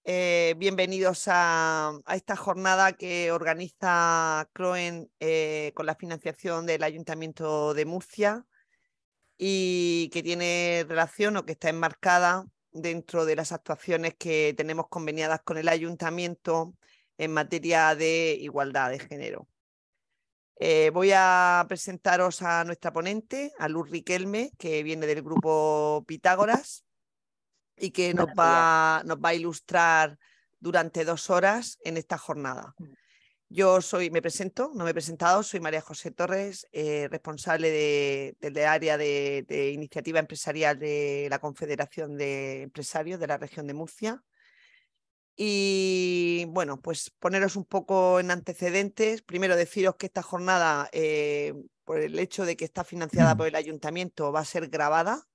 Bienvenidos a esta jornada que organiza CROEN con la financiación del Ayuntamiento de Murcia y que tiene relación o que está enmarcada dentro de las actuaciones que tenemos conveniadas con el Ayuntamiento en materia de igualdad de género. Voy a presentaros a nuestra ponente, a Luz Riquelme, que viene del grupo Pitágoras y que nos va a ilustrar durante 2 horas en esta jornada. Yo me presento, no me he presentado, soy María José Torres, responsable del área de iniciativa empresarial de la Confederación de Empresarios de la región de Murcia. Y bueno, pues poneros un poco en antecedentes. Primero deciros que esta jornada, por el hecho de que está financiada por el Ayuntamiento, va a ser grabada.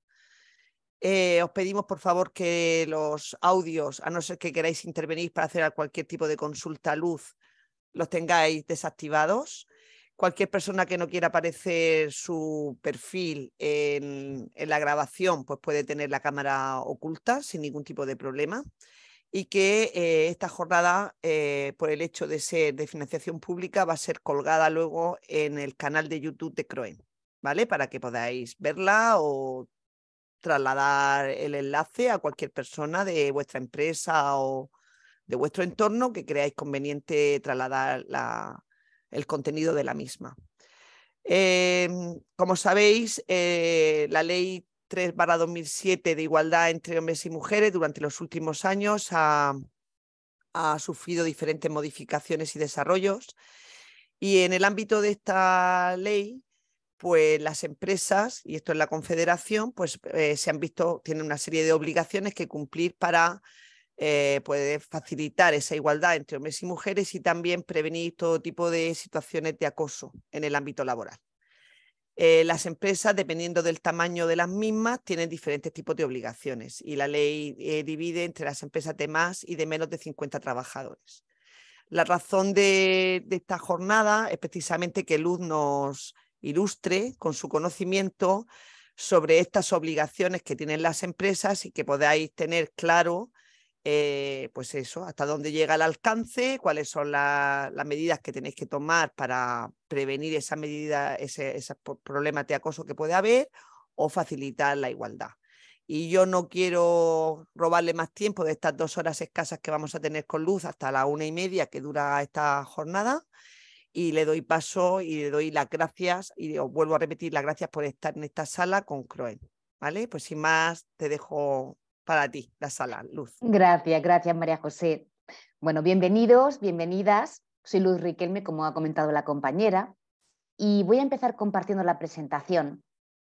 Os pedimos, por favor, que los audios, a no ser que queráis intervenir para hacer cualquier tipo de consulta a Luz, los tengáis desactivados. Cualquier persona que no quiera aparecer su perfil en la grabación, pues puede tener la cámara oculta sin ningún tipo de problema. Y que esta jornada, por el hecho de ser de financiación pública, va a ser colgada luego en el canal de YouTube de CROEN, ¿vale? Para que podáis verla o trasladar el enlace a cualquier persona de vuestra empresa o de vuestro entorno que creáis conveniente trasladar el contenido de la misma. Como sabéis, la Ley 3/2007 de igualdad entre hombres y mujeres durante los últimos años ha sufrido diferentes modificaciones y desarrollos. Y en el ámbito de esta ley, pues las empresas, y esto es la Confederación, pues se han visto, tienen una serie de obligaciones que cumplir para poder facilitar esa igualdad entre hombres y mujeres y también prevenir todo tipo de situaciones de acoso en el ámbito laboral. Las empresas, dependiendo del tamaño de las mismas, tienen diferentes tipos de obligaciones y la ley divide entre las empresas de más y de menos de 50 trabajadores. La razón de esta jornada es precisamente que Luz nos ilustre con su conocimiento sobre estas obligaciones que tienen las empresas y que podáis tener claro pues eso, hasta dónde llega el alcance, cuáles son las medidas que tenéis que tomar para prevenir esa medida, esos problemas de acoso que puede haber o facilitar la igualdad. Y yo no quiero robarle más tiempo de estas 2 horas escasas que vamos a tener con Luz hasta la 1:30 que dura esta jornada. Y le doy paso y le doy las gracias y os vuelvo a repetir las gracias por estar en esta sala con CROEN. ¿Vale? Pues sin más, te dejo para ti la sala, Luz. Gracias María José. Bueno, bienvenidos, bienvenidas. Soy Luz Riquelme, como ha comentado la compañera, y voy a empezar compartiendo la presentación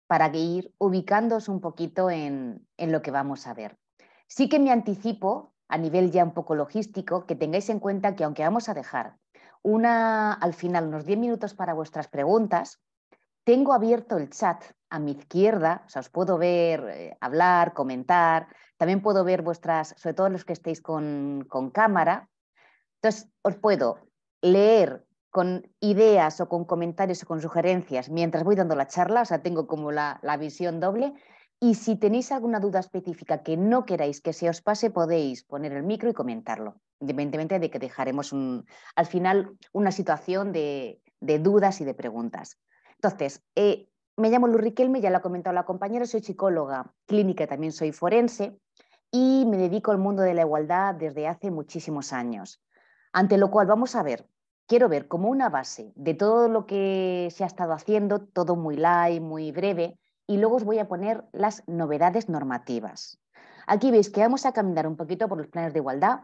para ir ubicándoos un poquito en lo que vamos a ver. Sí que me anticipo, a nivel ya un poco logístico, que tengáis en cuenta que aunque vamos a dejar al final unos 10 minutos para vuestras preguntas, tengo abierto el chat a mi izquierda, o sea, os puedo ver hablar, comentar, también puedo ver vuestras, sobre todo los que estéis con cámara. Entonces, os puedo leer con ideas o con comentarios o con sugerencias mientras voy dando la charla, o sea, tengo como la visión doble. Y si tenéis alguna duda específica que no queráis que se os pase, podéis poner el micro y comentarlo, independientemente de que dejaremos al final una situación de dudas y de preguntas. Entonces, me llamo Luz Riquelme, ya lo ha comentado la compañera, soy psicóloga clínica, también soy forense y me dedico al mundo de la igualdad desde hace muchísimos años. Ante lo cual quiero ver como una base de todo lo que se ha estado haciendo, todo muy light, muy breve, y luego os voy a poner las novedades normativas. Aquí veis que vamos a caminar un poquito por los planes de igualdad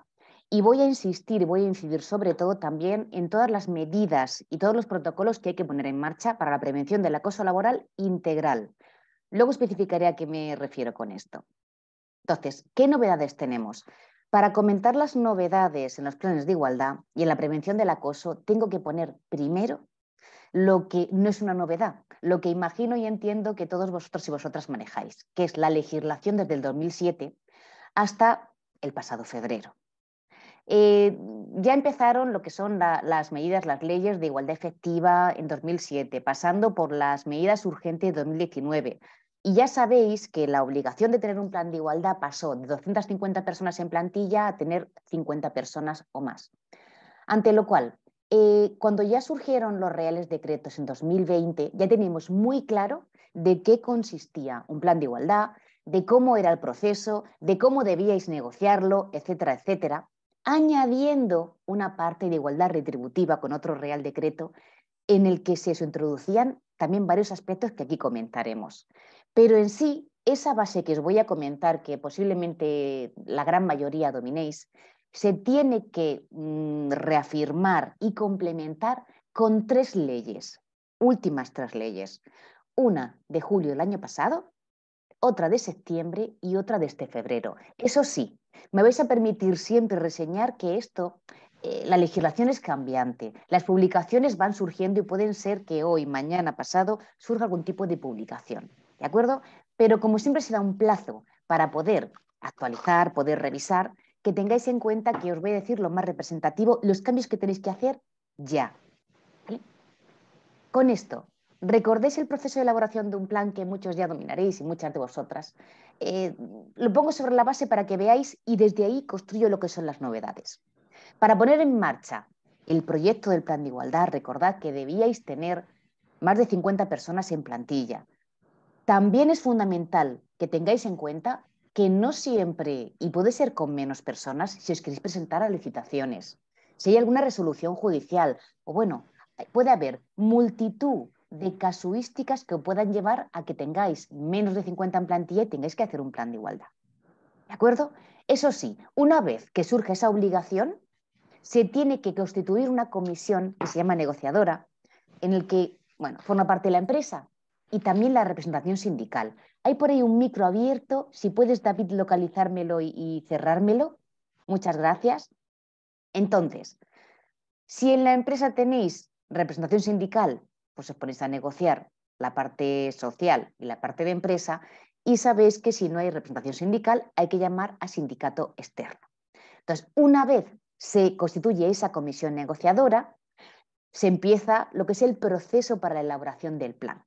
y voy a insistir y voy a incidir sobre todo también en todas las medidas y todos los protocolos que hay que poner en marcha para la prevención del acoso laboral integral. Luego especificaré a qué me refiero con esto. Entonces, ¿qué novedades tenemos? Para comentar las novedades en los planes de igualdad y en la prevención del acoso, tengo que poner primero lo que no es una novedad, lo que imagino y entiendo que todos vosotros y vosotras manejáis, que es la legislación desde el 2007 hasta el pasado febrero. Ya empezaron lo que son las medidas, las leyes de igualdad efectiva en 2007, pasando por las medidas urgentes de 2019, Y ya sabéis que la obligación de tener un plan de igualdad pasó de 250 personas en plantilla a tener 50 personas o más. Ante lo cual, cuando ya surgieron los reales decretos en 2020, ya teníamos muy claro de qué consistía un plan de igualdad, de cómo era el proceso, de cómo debíais negociarlo, etcétera, etcétera, añadiendo una parte de igualdad retributiva con otro real decreto en el que se introducían también varios aspectos que aquí comentaremos. Pero en sí, esa base que os voy a comentar, que posiblemente la gran mayoría dominéis, se tiene que reafirmar y complementar con 3 leyes, últimas 3 leyes. Una de julio del año pasado, otra de septiembre y otra de este febrero. Eso sí, me vais a permitir siempre reseñar que esto, la legislación es cambiante, las publicaciones van surgiendo y pueden ser que hoy, mañana, pasado, surja algún tipo de publicación, ¿de acuerdo? Pero como siempre se da un plazo para poder actualizar, poder revisar, que tengáis en cuenta que os voy a decir lo más representativo, los cambios que tenéis que hacer ya. ¿Vale? Con esto, recordéis el proceso de elaboración de un plan que muchos ya dominaréis y muchas de vosotras. Lo pongo sobre la base para que veáis y desde ahí construyo lo que son las novedades. Para poner en marcha el proyecto del plan de igualdad, recordad que debíais tener más de 50 personas en plantilla. También es fundamental que tengáis en cuenta que no siempre, y puede ser con menos personas, si os queréis presentar a licitaciones, si hay alguna resolución judicial, o bueno, puede haber multitud de casuísticas que os puedan llevar a que tengáis menos de 50 en plantilla y tengáis que hacer un plan de igualdad. ¿De acuerdo? Eso sí, una vez que surge esa obligación, se tiene que constituir una comisión que se llama negociadora, en el que, bueno, forma parte de la empresa y también la representación sindical. Hay por ahí un micro abierto, si puedes, David, localizármelo y cerrármelo. Muchas gracias. Entonces, si en la empresa tenéis representación sindical, pues os ponéis a negociar la parte social y la parte de empresa y sabéis que si no hay representación sindical hay que llamar a sindicato externo. Entonces, una vez se constituye esa comisión negociadora, se empieza lo que es el proceso para la elaboración del plan.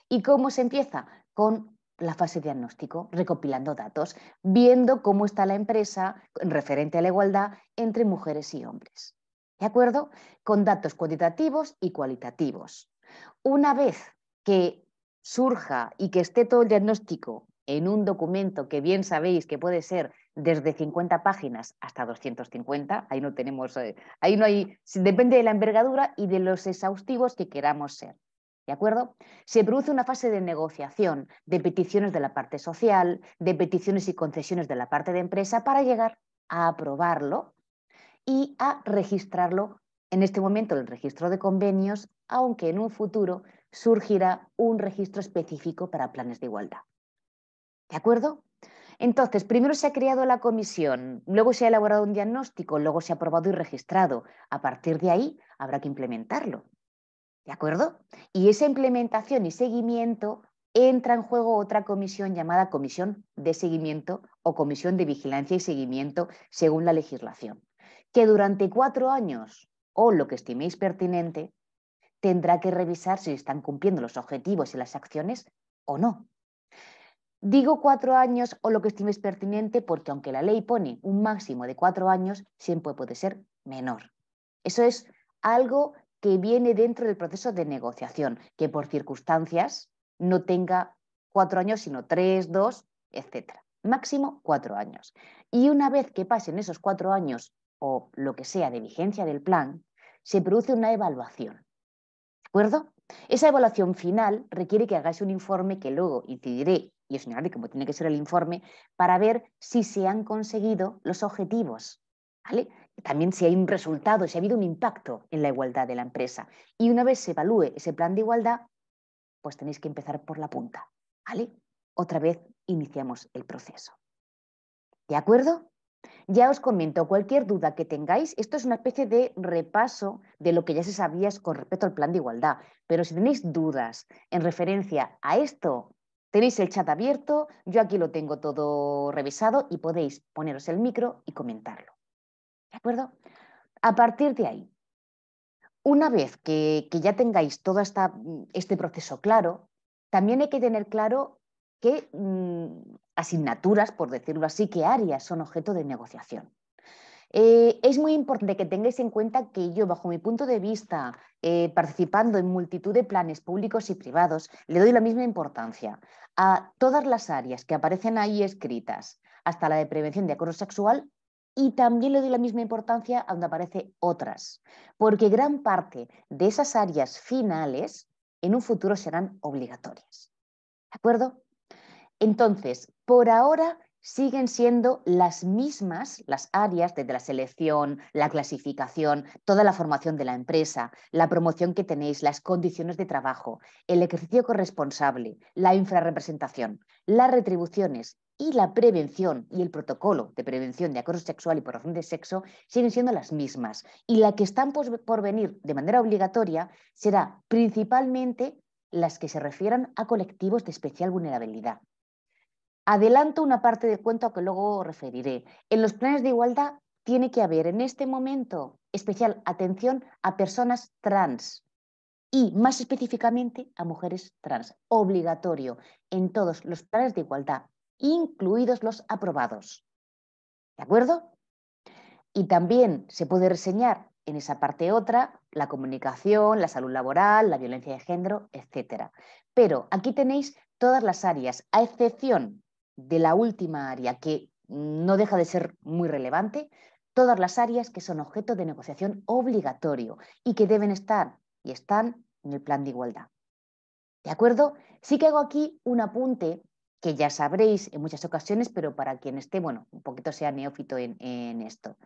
¿Y cómo se empieza? Con la fase de diagnóstico, recopilando datos, viendo cómo está la empresa en referente a la igualdad entre mujeres y hombres. ¿De acuerdo? Con datos cuantitativos y cualitativos. Una vez que surja y que esté todo el diagnóstico en un documento que bien sabéis que puede ser desde 50 páginas hasta 250, ahí no tenemos, ahí no hay, depende de la envergadura y de los exhaustivos que queramos ser. ¿De acuerdo? Se produce una fase de negociación de peticiones de la parte social, de peticiones y concesiones de la parte de empresa para llegar a aprobarlo y a registrarlo en este momento el registro de convenios, aunque en un futuro surgirá un registro específico para planes de igualdad. ¿De acuerdo? Entonces, primero se ha creado la comisión, luego se ha elaborado un diagnóstico, luego se ha aprobado y registrado. A partir de ahí habrá que implementarlo. ¿De acuerdo? Y esa implementación y seguimiento entra en juego otra comisión llamada Comisión de Seguimiento o Comisión de Vigilancia y Seguimiento según la legislación, que durante 4 años o lo que estiméis pertinente tendrá que revisar si están cumpliendo los objetivos y las acciones o no. Digo 4 años o lo que estiméis pertinente porque aunque la ley pone un máximo de 4 años, siempre puede ser menor. Eso es algo que viene dentro del proceso de negociación, que por circunstancias no tenga 4 años, sino 3, 2, etc. Máximo 4 años. Y una vez que pasen esos 4 años o lo que sea de vigencia del plan, se produce una evaluación. ¿De acuerdo? Esa evaluación final requiere que hagáis un informe que luego incidiré y os señalaré cómo tiene que ser el informe para ver si se han conseguido los objetivos. ¿Vale? También si hay un resultado, si ha habido un impacto en la igualdad de la empresa. Y una vez se evalúe ese plan de igualdad, pues tenéis que empezar por la punta. ¿Vale? Otra vez iniciamos el proceso. ¿De acuerdo? Ya os comento, cualquier duda que tengáis, esto es una especie de repaso de lo que ya se sabía con respecto al plan de igualdad, pero si tenéis dudas en referencia a esto, tenéis el chat abierto, yo aquí lo tengo todo revisado y podéis poneros el micro y comentarlo. ¿De acuerdo? A partir de ahí, una vez que ya tengáis todo este proceso claro, también hay que tener claro qué asignaturas, por decirlo así, qué áreas son objeto de negociación. Es muy importante que tengáis en cuenta que yo, bajo mi punto de vista, participando en multitud de planes públicos y privados, le doy la misma importancia a todas las áreas que aparecen ahí escritas, hasta la de prevención de acoso sexual, y también le doy la misma importancia a donde aparece otras, porque gran parte de esas áreas finales en un futuro serán obligatorias. ¿De acuerdo? Entonces, por ahora siguen siendo las mismas las áreas, desde la selección, la clasificación, toda la formación de la empresa, la promoción que tenéis, las condiciones de trabajo, el ejercicio corresponsable, la infrarrepresentación, las retribuciones y la prevención y el protocolo de prevención de acoso sexual y por razón de sexo siguen siendo las mismas. Y la que están por venir de manera obligatoria será principalmente las que se refieran a colectivos de especial vulnerabilidad. Adelanto una parte del cuento que luego referiré. En los planes de igualdad tiene que haber en este momento especial atención a personas trans y más específicamente a mujeres trans. Obligatorio en todos los planes de igualdad, incluidos los aprobados. ¿De acuerdo? Y también se puede reseñar en esa parte otra la comunicación, la salud laboral, la violencia de género, etc. Pero aquí tenéis todas las áreas, a excepción de la última área que no deja de ser muy relevante, todas las áreas que son objeto de negociación obligatorio y que deben estar y están en el plan de igualdad. ¿De acuerdo? Sí que hago aquí un apunte que ya sabréis en muchas ocasiones, pero para quien esté, bueno, un poquito sea neófito en esto.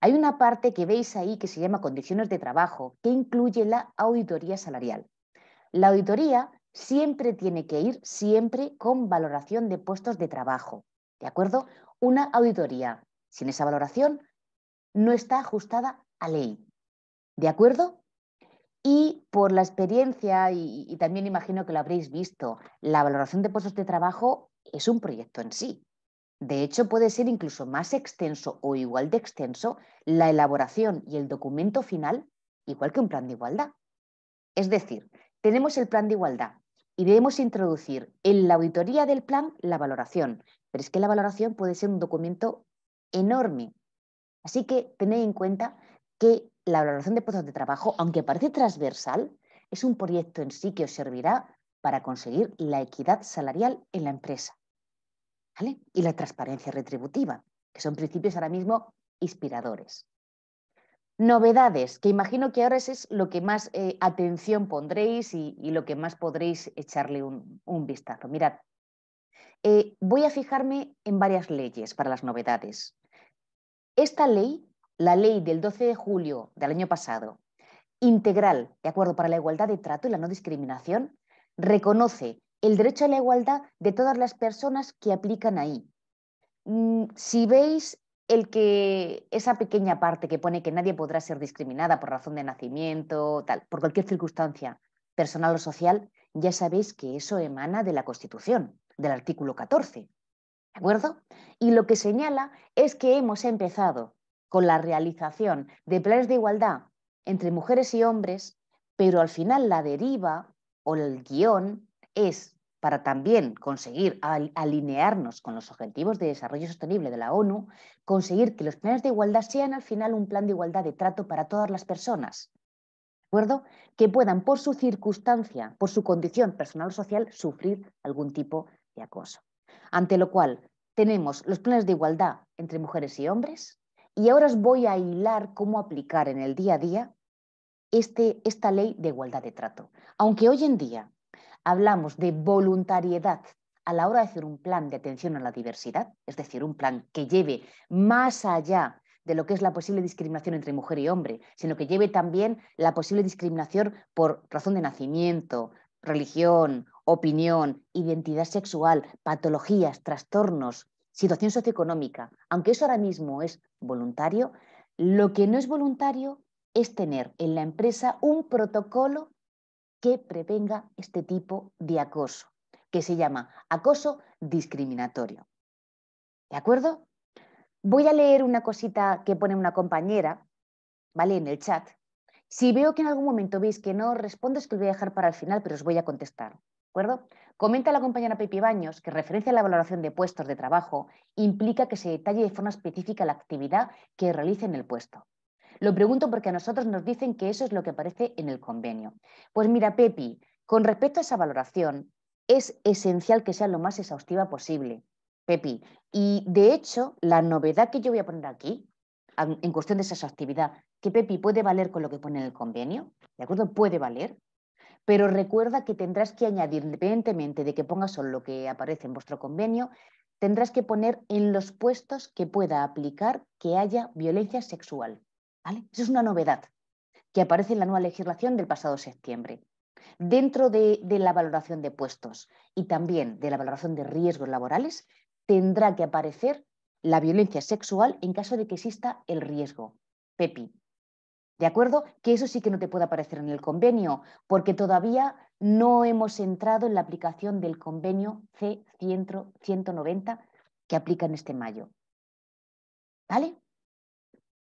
Hay una parte que veis ahí que se llama condiciones de trabajo, que incluye la auditoría salarial. La auditoría siempre tiene que ir siempre con valoración de puestos de trabajo, ¿de acuerdo? Una auditoría sin esa valoración no está ajustada a ley, ¿de acuerdo? Y por la experiencia, y también imagino que lo habréis visto, la valoración de puestos de trabajo es un proyecto en sí. De hecho, puede ser incluso más extenso o igual de extenso la elaboración y el documento final, igual que un plan de igualdad. Es decir, tenemos el plan de igualdad y debemos introducir en la auditoría del plan la valoración, pero es que la valoración puede ser un documento enorme. Así que tened en cuenta que la valoración de puestos de trabajo, aunque parece transversal, es un proyecto en sí que os servirá para conseguir la equidad salarial en la empresa. ¿Vale? Y la transparencia retributiva, que son principios ahora mismo inspiradores. Novedades, que imagino que ahora es lo que más atención pondréis y lo que más podréis echarle un vistazo. Mirad, voy a fijarme en varias leyes para las novedades. Esta ley, la ley del 12 de julio del año pasado, integral, de acuerdo, para la igualdad de trato y la no discriminación, reconoce el derecho a la igualdad de todas las personas que aplican ahí. Si veis esa pequeña parte que pone que nadie podrá ser discriminada por razón de nacimiento, tal, por cualquier circunstancia personal o social, ya sabéis que eso emana de la Constitución, del artículo 14. ¿De acuerdo? Y lo que señala es que hemos empezado con la realización de planes de igualdad entre mujeres y hombres, pero al final la deriva o el guión es para también conseguir alinearnos con los Objetivos de Desarrollo Sostenible de la ONU, conseguir que los planes de igualdad sean al final un plan de igualdad de trato para todas las personas, ¿de acuerdo? Que puedan, por su circunstancia, por su condición personal o social, sufrir algún tipo de acoso. Ante lo cual, tenemos los planes de igualdad entre mujeres y hombres, y ahora os voy a hilar cómo aplicar en el día a día esta ley de igualdad de trato. Aunque hoy en día hablamos de voluntariedad a la hora de hacer un plan de atención a la diversidad, es decir, un plan que lleve más allá de lo que es la posible discriminación entre mujer y hombre, sino que lleve también la posible discriminación por razón de nacimiento, religión, opinión, identidad sexual, patologías, trastornos, situación socioeconómica. Aunque eso ahora mismo es voluntario, lo que no es voluntario es tener en la empresa un protocolo que prevenga este tipo de acoso, que se llama acoso discriminatorio. ¿De acuerdo? Voy a leer una cosita que pone una compañera, ¿vale? En el chat. Si veo que en algún momento veis que no respondo, es que lo voy a dejar para el final, pero os voy a contestar. ¿De acuerdo? Comenta la compañera Pepi Baños que referencia a la valoración de puestos de trabajo implica que se detalle de forma específica la actividad que realice en el puesto. Lo pregunto porque a nosotros nos dicen que eso es lo que aparece en el convenio. Pues mira, Pepi, con respecto a esa valoración, es esencial que sea lo más exhaustiva posible, Pepi. Y de hecho, la novedad que yo voy a poner aquí, en cuestión de esa exhaustividad, que Pepi puede valer con lo que pone en el convenio, ¿de acuerdo? Puede valer. Pero recuerda que tendrás que añadir, independientemente de que pongas solo lo que aparece en vuestro convenio, tendrás que poner en los puestos que pueda aplicar que haya violencia sexual. ¿Vale? Eso es una novedad que aparece en la nueva legislación del pasado septiembre. Dentro de la valoración de puestos y también de la valoración de riesgos laborales, tendrá que aparecer la violencia sexual en caso de que exista el riesgo. Pepi, ¿de acuerdo? Que eso sí que no te puede aparecer en el convenio, porque todavía no hemos entrado en la aplicación del convenio C190 que aplica en este mayo. ¿Vale?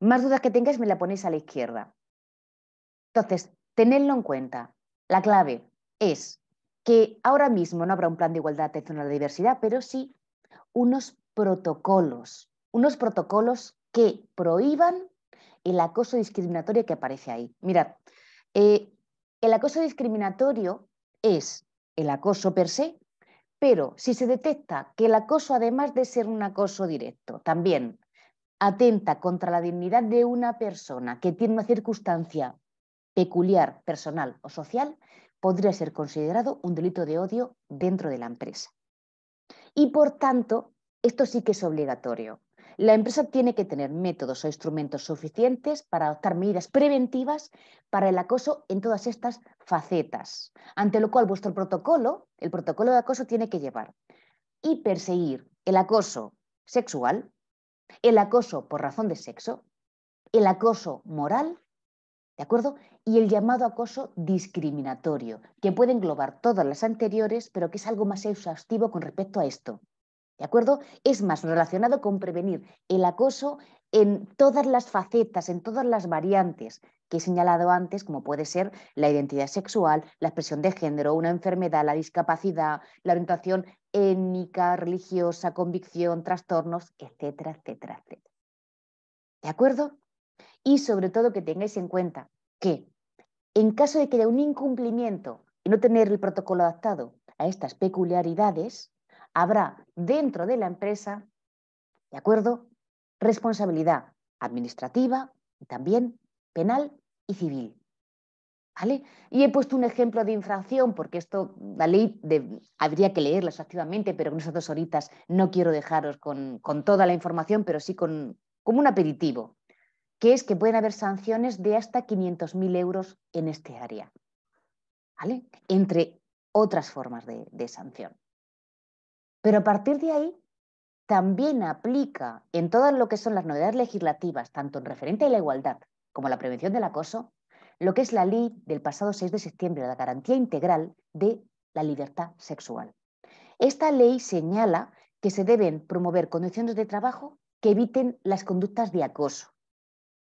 Más dudas que tengáis me la ponéis a la izquierda. Entonces, tenedlo en cuenta. La clave es que ahora mismo no habrá un plan de igualdad de atención a la diversidad, pero sí unos protocolos que prohíban el acoso discriminatorio que aparece ahí. Mirad, el acoso discriminatorio es el acoso per se, pero si se detecta que el acoso, además de ser un acoso directo, también atenta contra la dignidad de una persona que tiene una circunstancia peculiar, personal o social, podría ser considerado un delito de odio dentro de la empresa. Y por tanto, esto sí que es obligatorio. La empresa tiene que tener métodos o instrumentos suficientes para adoptar medidas preventivas para el acoso en todas estas facetas, ante lo cual vuestro protocolo, el protocolo de acoso, tiene que llevar y perseguir el acoso sexual, el acoso por razón de sexo, el acoso moral, ¿de acuerdo? Y el llamado acoso discriminatorio, que puede englobar todas las anteriores, pero que es algo más exhaustivo con respecto a esto. ¿De acuerdo? Es más relacionado con prevenir el acoso en todas las facetas, en todas las variantes que he señalado antes, como puede ser la identidad sexual, la expresión de género, una enfermedad, la discapacidad, la orientación étnica, religiosa, convicción, trastornos, etcétera, etcétera, etcétera. ¿De acuerdo? Y sobre todo que tengáis en cuenta que en caso de que haya un incumplimiento y no tener el protocolo adaptado a estas peculiaridades, habrá dentro de la empresa, ¿de acuerdo?, responsabilidad administrativa y también penal y civil. ¿Vale? Y he puesto un ejemplo de infracción porque esto, la ley habría que leerla activamente, pero en esas 2 horitas no quiero dejaros con toda la información, pero sí como un aperitivo, que es que pueden haber sanciones de hasta 500.000 euros en este área, ¿vale? Entre otras formas de sanción. Pero a partir de ahí, también aplica en todo lo que son las novedades legislativas, tanto en referente a la igualdad como a la prevención del acoso, lo que es la ley del pasado 6 de septiembre, la garantía integral de la libertad sexual. Esta ley señala que se deben promover condiciones de trabajo que eviten las conductas de acoso.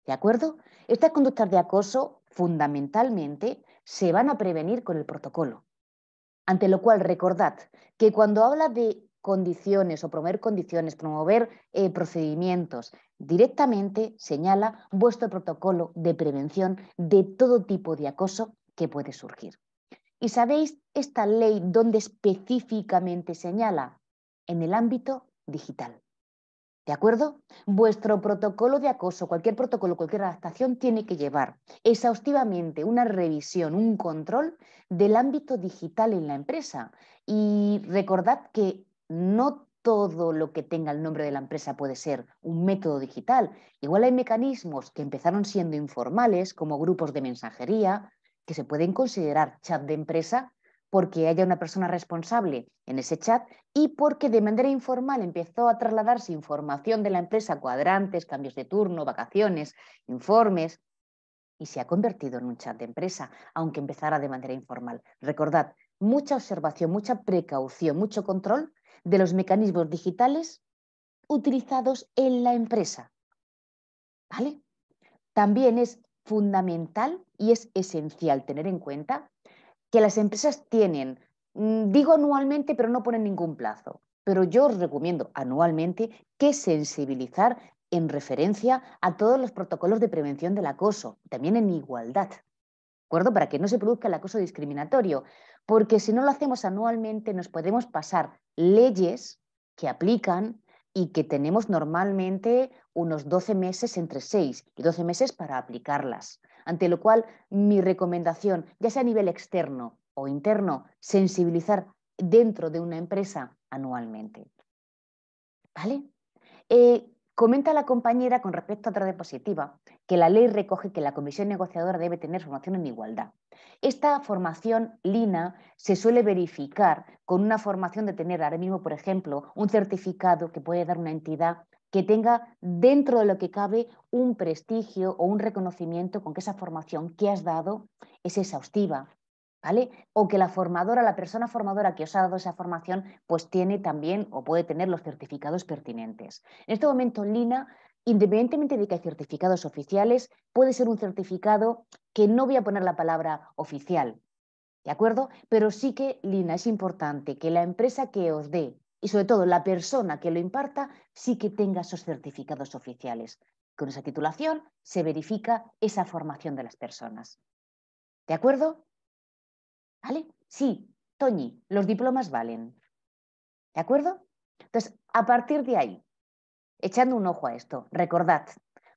¿De acuerdo? Estas conductas de acoso fundamentalmente se van a prevenir con el protocolo. Ante lo cual, recordad que cuando habla de condiciones o promover condiciones, promover procedimientos, directamente señala vuestro protocolo de prevención de todo tipo de acoso que puede surgir. ¿Y sabéis esta ley dónde específicamente señala? En el ámbito digital. ¿De acuerdo? Vuestro protocolo de acoso, cualquier protocolo, cualquier adaptación, tiene que llevar exhaustivamente una revisión, un control del ámbito digital en la empresa. Y recordad que no todo lo que tenga el nombre de la empresa puede ser un método digital. Igual hay mecanismos que empezaron siendo informales, como grupos de mensajería, que se pueden considerar chat de empresa porque haya una persona responsable en ese chat y porque de manera informal empezó a trasladarse información de la empresa, cuadrantes, cambios de turno, vacaciones, informes, y se ha convertido en un chat de empresa, aunque empezara de manera informal. Recordad, mucha observación, mucha precaución, mucho control de los mecanismos digitales utilizados en la empresa. ¿Vale? También es fundamental y es esencial tener en cuenta que las empresas tienen Digo anualmente, pero no ponen ningún plazo. Pero yo os recomiendo anualmente que sensibilizar en referencia a todos los protocolos de prevención del acoso, también en igualdad, ¿de acuerdo? Para que no se produzca el acoso discriminatorio, porque si no lo hacemos anualmente nos podemos pasar leyes que aplican y que tenemos normalmente unos 12 meses, entre 6 y 12 meses para aplicarlas. Ante lo cual, mi recomendación, ya sea a nivel externo o interno, sensibilizar dentro de una empresa anualmente. ¿Vale? Comenta la compañera con respecto a otra diapositiva que la ley recoge que la comisión negociadora debe tener formación en igualdad. Esta formación, Lina, se suele verificar con una formación de tener ahora mismo, por ejemplo, un certificado que puede dar una entidad que tenga dentro de lo que cabe un prestigio o un reconocimiento con que esa formación que has dado es exhaustiva, ¿vale? O que la formadora, la persona formadora que os ha dado esa formación, pues tiene también o puede tener los certificados pertinentes. En este momento, Lina, independientemente de que hay certificados oficiales, puede ser un certificado que no voy a poner la palabra oficial, ¿de acuerdo? Pero sí que, Lina, es importante que la empresa que os dé y sobre todo la persona que lo imparta sí que tenga esos certificados oficiales. Con esa titulación se verifica esa formación de las personas. ¿De acuerdo? ¿Vale? Sí, Toñi, los diplomas valen. ¿De acuerdo? Entonces, a partir de ahí, echando un ojo a esto, recordad,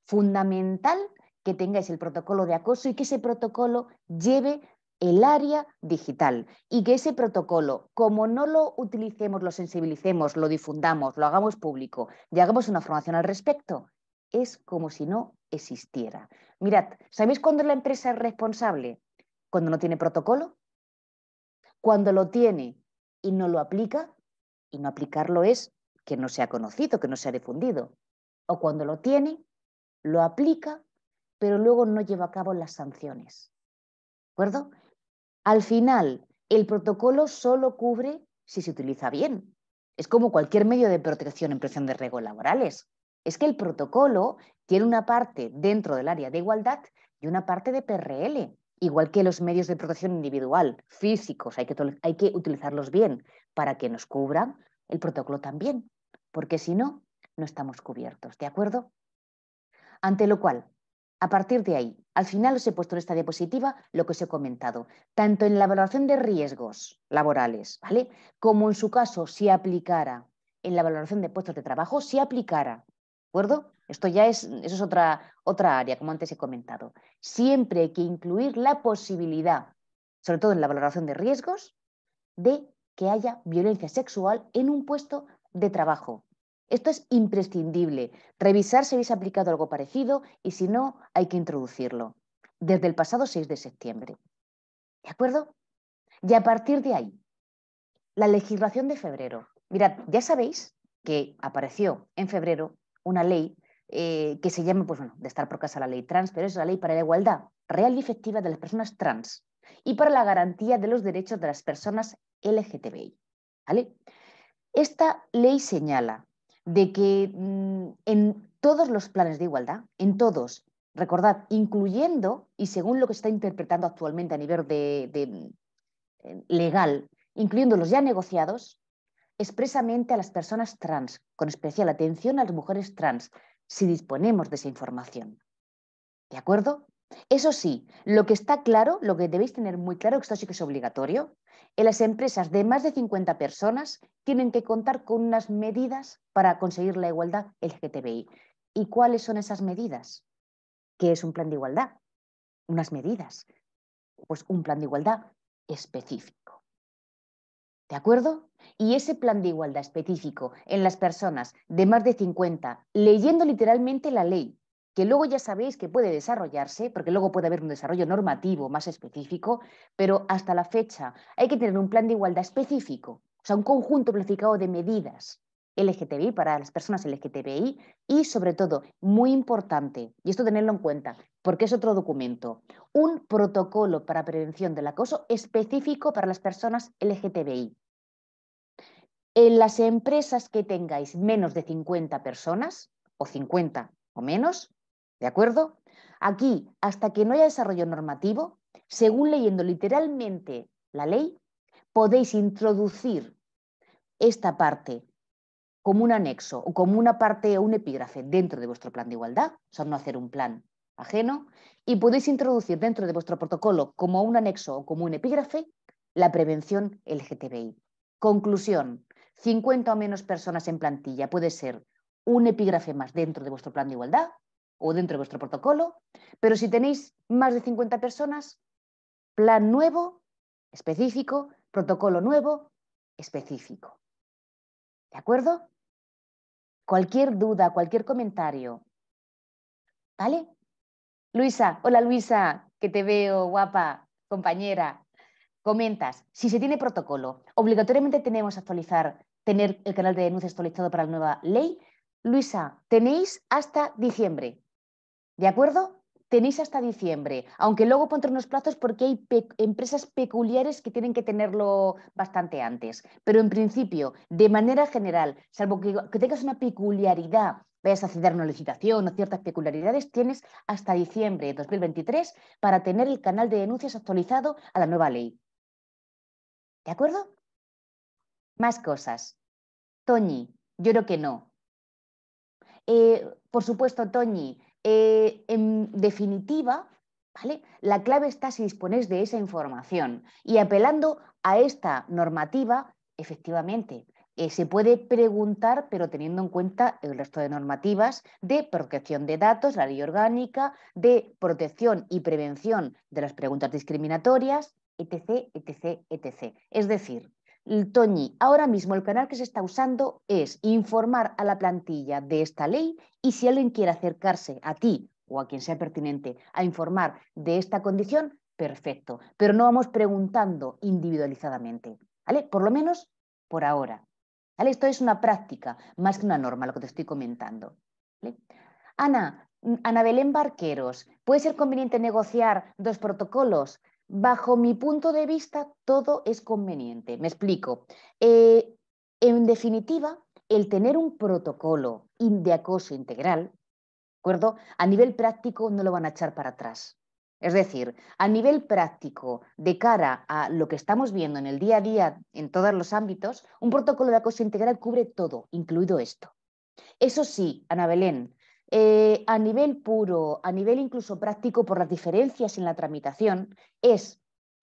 fundamental que tengáis el protocolo de acoso y que ese protocolo lleve el área digital y que ese protocolo, como no lo utilicemos, lo sensibilicemos, lo difundamos, lo hagamos público y hagamos una formación al respecto, es como si no existiera. Mirad, ¿sabéis cuándo la empresa es responsable? Cuando no tiene protocolo. Cuando lo tiene y no lo aplica, y no aplicarlo es que no sea conocido, que no sea difundido. O cuando lo tiene, lo aplica, pero luego no lleva a cabo las sanciones. ¿De acuerdo? Al final, el protocolo solo cubre si se utiliza bien. Es como cualquier medio de protección en prevención de riesgos laborales. Es que el protocolo tiene una parte dentro del área de igualdad y una parte de PRL. Igual que los medios de protección individual, físicos, hay que utilizarlos bien para que nos cubran, el protocolo también, porque si no, no estamos cubiertos, ¿de acuerdo? Ante lo cual, a partir de ahí, al final os he puesto en esta diapositiva lo que os he comentado, tanto en la evaluación de riesgos laborales, ¿vale? Como en su caso, si aplicara en la valoración de puestos de trabajo, si aplicara, ¿de acuerdo? Esto ya es, eso es otra área, como antes he comentado. Siempre hay que incluir la posibilidad, sobre todo en la valoración de riesgos, de que haya violencia sexual en un puesto de trabajo. Esto es imprescindible. Revisar si habéis aplicado algo parecido y si no, hay que introducirlo. Desde el pasado 6 de septiembre. ¿De acuerdo? Y a partir de ahí, la legislación de febrero. Mirad, ya sabéis que apareció en febrero una ley que se llama, pues bueno, de estar por casa la ley trans, pero es la ley para la igualdad real y efectiva de las personas trans y para la garantía de los derechos de las personas LGTBI. ¿Vale? Esta ley señala de que en todos los planes de igualdad, en todos, recordad, incluyendo, y según lo que se está interpretando actualmente a nivel legal, incluyendo los ya negociados, expresamente a las personas trans, con especial atención a las mujeres trans, si disponemos de esa información. ¿De acuerdo? Eso sí, lo que está claro, lo que debéis tener muy claro, que esto sí que es obligatorio, en las empresas de más de 50 personas tienen que contar con unas medidas para conseguir la igualdad LGTBI. ¿Y cuáles son esas medidas? ¿Qué es un plan de igualdad? Unas medidas. Pues un plan de igualdad específico. ¿De acuerdo? Y ese plan de igualdad específico en las personas de más de 50, leyendo literalmente la ley, que luego ya sabéis que puede desarrollarse, porque luego puede haber un desarrollo normativo más específico, pero hasta la fecha hay que tener un plan de igualdad específico, o sea, un conjunto planificado de medidas LGTBI para las personas LGTBI y, sobre todo, muy importante, y esto tenerlo en cuenta, porque es otro documento, un protocolo para prevención del acoso específico para las personas LGTBI. En las empresas que tengáis menos de 50 personas, o 50 o menos, ¿de acuerdo? Aquí, hasta que no haya desarrollo normativo, según leyendo literalmente la ley, podéis introducir esta parte como un anexo o como una parte o un epígrafe dentro de vuestro plan de igualdad, o sea, no hacer un plan ajeno, y podéis introducir dentro de vuestro protocolo como un anexo o como un epígrafe la prevención LGTBI. Conclusión, 50 o menos personas en plantilla puede ser un epígrafe más dentro de vuestro plan de igualdad o dentro de vuestro protocolo, pero si tenéis más de 50 personas, plan nuevo, específico, protocolo nuevo, específico. ¿De acuerdo? Cualquier duda, cualquier comentario. ¿Vale? Luisa, hola Luisa, que te veo guapa, compañera. Comentas, si se tiene protocolo, obligatoriamente tenemos que actualizar, tener el canal de denuncia actualizado para la nueva ley. Luisa, tenéis hasta diciembre, ¿de acuerdo? Tenéis hasta diciembre, aunque luego pondré unos plazos porque hay empresas peculiares que tienen que tenerlo bastante antes. Pero en principio, de manera general, salvo que tengas una peculiaridad, vayas a ceder una licitación o ciertas peculiaridades, tienes hasta diciembre de 2023 para tener el canal de denuncias actualizado a la nueva ley. ¿De acuerdo? Más cosas. Toñi, yo creo que no. Por supuesto, Toñi, en definitiva, ¿vale? La clave está si disponéis de esa información y apelando a esta normativa, efectivamente, se puede preguntar, pero teniendo en cuenta el resto de normativas de protección de datos, la ley orgánica, de protección y prevención de las preguntas discriminatorias, etc., etc., etc. Es decir, Toñi, ahora mismo el canal que se está usando es informar a la plantilla de esta ley y si alguien quiere acercarse a ti o a quien sea pertinente a informar de esta condición, perfecto. Pero no vamos preguntando individualizadamente, ¿vale? Por lo menos por ahora. ¿Vale? Esto es una práctica más que una norma, lo que te estoy comentando. ¿Vale? Ana Belén Barqueros, ¿puede ser conveniente negociar dos protocolos? Bajo mi punto de vista, todo es conveniente. Me explico. En definitiva, el tener un protocolo de acoso integral, ¿de acuerdo? A nivel práctico no lo van a echar para atrás. Es decir, a nivel práctico, de cara a lo que estamos viendo en el día a día en todos los ámbitos, un protocolo de acoso integral cubre todo, incluido esto. Eso sí, Ana Belén, a nivel puro, a nivel incluso práctico, por las diferencias en la tramitación,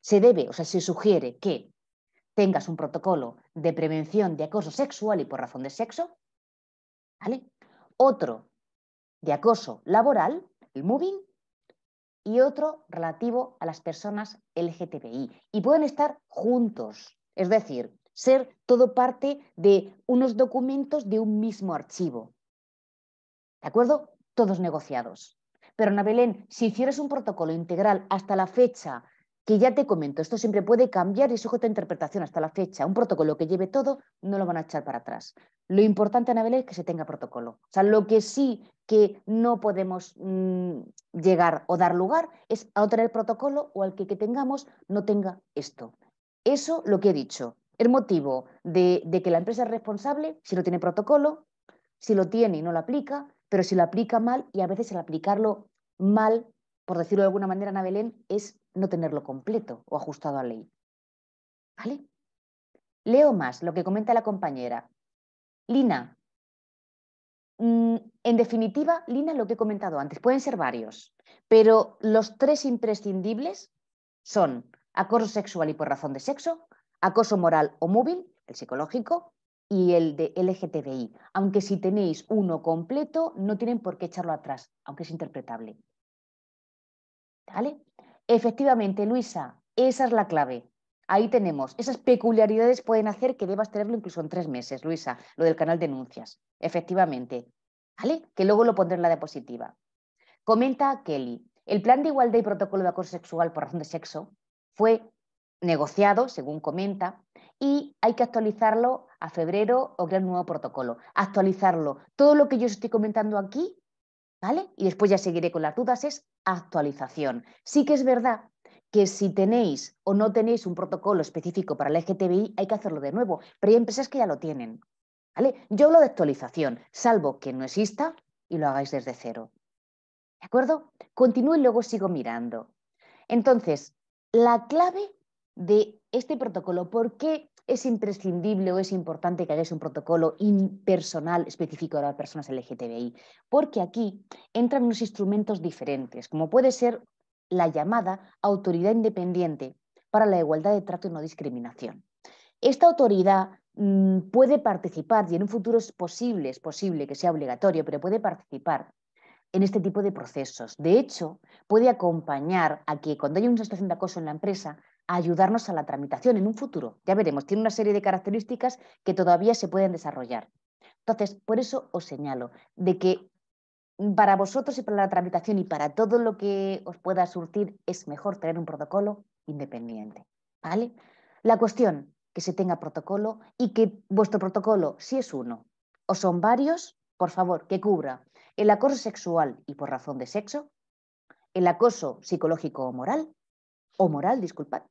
se sugiere que tengas un protocolo de prevención de acoso sexual y por razón de sexo, ¿vale? Otro de acoso laboral, el moving, y otro relativo a las personas LGTBI. Y pueden estar juntos, es decir, ser todo parte de unos documentos de un mismo archivo. ¿De acuerdo? Todos negociados. Pero Ana Belén, si hicieras un protocolo integral hasta la fecha, que ya te comento, esto siempre puede cambiar y sujeto a interpretación hasta la fecha, un protocolo que lleve todo, no lo van a echar para atrás. Lo importante, Ana Belén, es que se tenga protocolo. O sea, lo que sí que no podemos llegar o dar lugar es a no tener protocolo o al que tengamos no tenga esto. Eso, lo que he dicho, el motivo de que la empresa es responsable si no tiene protocolo, si lo tiene y no lo aplica, pero si lo aplica mal, y a veces el aplicarlo mal, por decirlo de alguna manera, Ana Belén, es no tenerlo completo o ajustado a ley. ¿Vale? Leo más lo que comenta la compañera. Lina, en definitiva, Lina, lo que he comentado antes, pueden ser varios, pero los tres imprescindibles son acoso sexual y por razón de sexo, acoso moral o móvil, el psicológico, y el de LGTBI. Aunque si tenéis uno completo, no tienen por qué echarlo atrás, aunque es interpretable. ¿Vale? Efectivamente, Luisa, esa es la clave. Ahí tenemos. Esas peculiaridades pueden hacer que debas tenerlo incluso en 3 meses, Luisa, lo del canal de denuncias. Efectivamente. ¿Vale? Que luego lo pondré en la diapositiva. Comenta Kelly. El plan de igualdad y protocolo de acoso sexual por razón de sexo fue negociado, según comenta, y hay que actualizarlo a febrero o crear un nuevo protocolo. Actualizarlo. Todo lo que yo os estoy comentando aquí, ¿vale? Y después ya seguiré con las dudas, es actualización. Sí que es verdad que si tenéis o no tenéis un protocolo específico para el LGTBI, hay que hacerlo de nuevo, pero hay empresas que ya lo tienen, ¿vale? Yo hablo de actualización, salvo que no exista y lo hagáis desde cero. ¿De acuerdo? Continúo y luego sigo mirando. Entonces, la clave de este protocolo, ¿por qué es imprescindible o es importante que hagáis un protocolo impersonal específico para personas LGTBI? Porque aquí entran unos instrumentos diferentes, como puede ser la llamada Autoridad Independiente para la Igualdad de Trato y No Discriminación. Esta autoridad puede participar, y en un futuro es posible que sea obligatorio, pero puede participar en este tipo de procesos. De hecho, puede acompañar a que cuando haya una situación de acoso en la empresa, a ayudarnos a la tramitación en un futuro. Ya veremos, tiene una serie de características que todavía se pueden desarrollar. Entonces, por eso os señalo de que para vosotros y para la tramitación y para todo lo que os pueda surtir es mejor tener un protocolo independiente, ¿vale? La cuestión, que se tenga protocolo y que vuestro protocolo, si es uno o son varios, por favor, que cubra el acoso sexual y por razón de sexo, el acoso psicológico o moral, disculpad,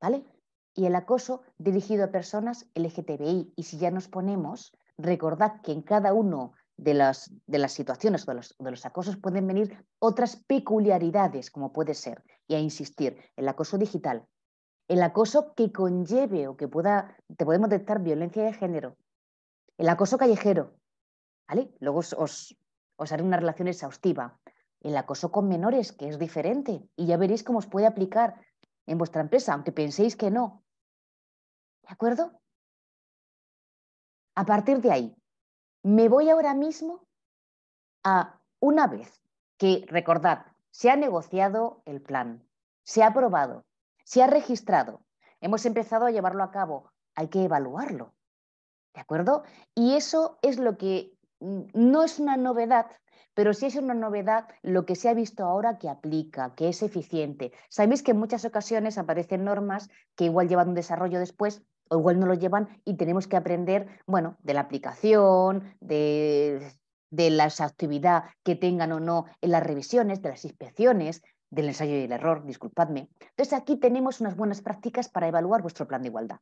¿vale? Y el acoso dirigido a personas LGTBI. Y si ya nos ponemos, recordad que en cada uno de las situaciones o de los acosos pueden venir otras peculiaridades, como puede ser, y a insistir, el acoso digital, el acoso que conlleve o que te podemos detectar violencia de género, el acoso callejero, ¿vale? Luego os haré una relación exhaustiva. El acoso con menores, que es diferente, y ya veréis cómo os puede aplicar en vuestra empresa, aunque penséis que no. ¿De acuerdo? A partir de ahí, me voy ahora mismo a una vez que, recordad, se ha negociado el plan, se ha aprobado, se ha registrado, hemos empezado a llevarlo a cabo, hay que evaluarlo. ¿De acuerdo? Y eso es lo que no es una novedad, pero sí es una novedad lo que se ha visto ahora que aplica, que es eficiente. Sabéis que en muchas ocasiones aparecen normas que igual llevan un desarrollo después o igual no lo llevan y tenemos que aprender, bueno, de la aplicación, de la actividad que tengan o no en las revisiones, de las inspecciones, del ensayo y el error, disculpadme. Entonces aquí tenemos unas buenas prácticas para evaluar vuestro plan de igualdad.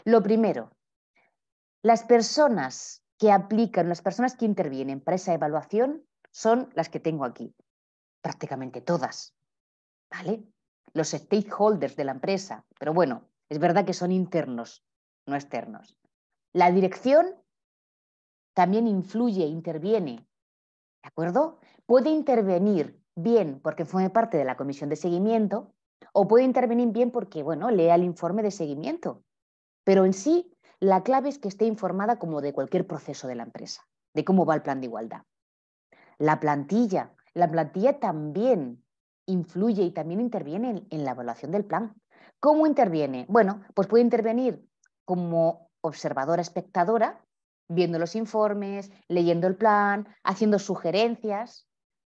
Lo primero, las personas que aplican, las personas que intervienen para esa evaluación son las que tengo aquí, prácticamente todas, ¿vale? Los stakeholders de la empresa, pero bueno, es verdad que son internos, no externos. La dirección también influye, interviene, ¿de acuerdo? Puede intervenir bien porque forme parte de la comisión de seguimiento o puede intervenir bien porque, bueno, lea el informe de seguimiento. Pero en sí, la clave es que esté informada como de cualquier proceso de la empresa, de cómo va el plan de igualdad. La plantilla también influye y también interviene en la evaluación del plan. ¿Cómo interviene? Bueno, pues puede intervenir como observadora espectadora, viendo los informes, leyendo el plan, haciendo sugerencias,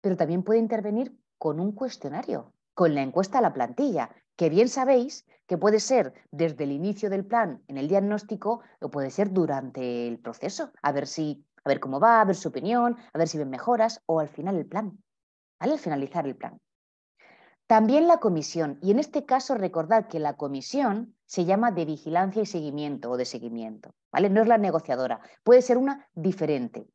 pero también puede intervenir con un cuestionario, con la encuesta a la plantilla, que bien sabéis que puede ser desde el inicio del plan en el diagnóstico o puede ser durante el proceso, a ver cómo va, a ver su opinión, a ver si ven mejoras o al final el plan, ¿vale? Al finalizar el plan. También la comisión, y en este caso recordad que la comisión se llama de vigilancia y seguimiento o de seguimiento, ¿vale? No es la negociadora, puede ser una diferente.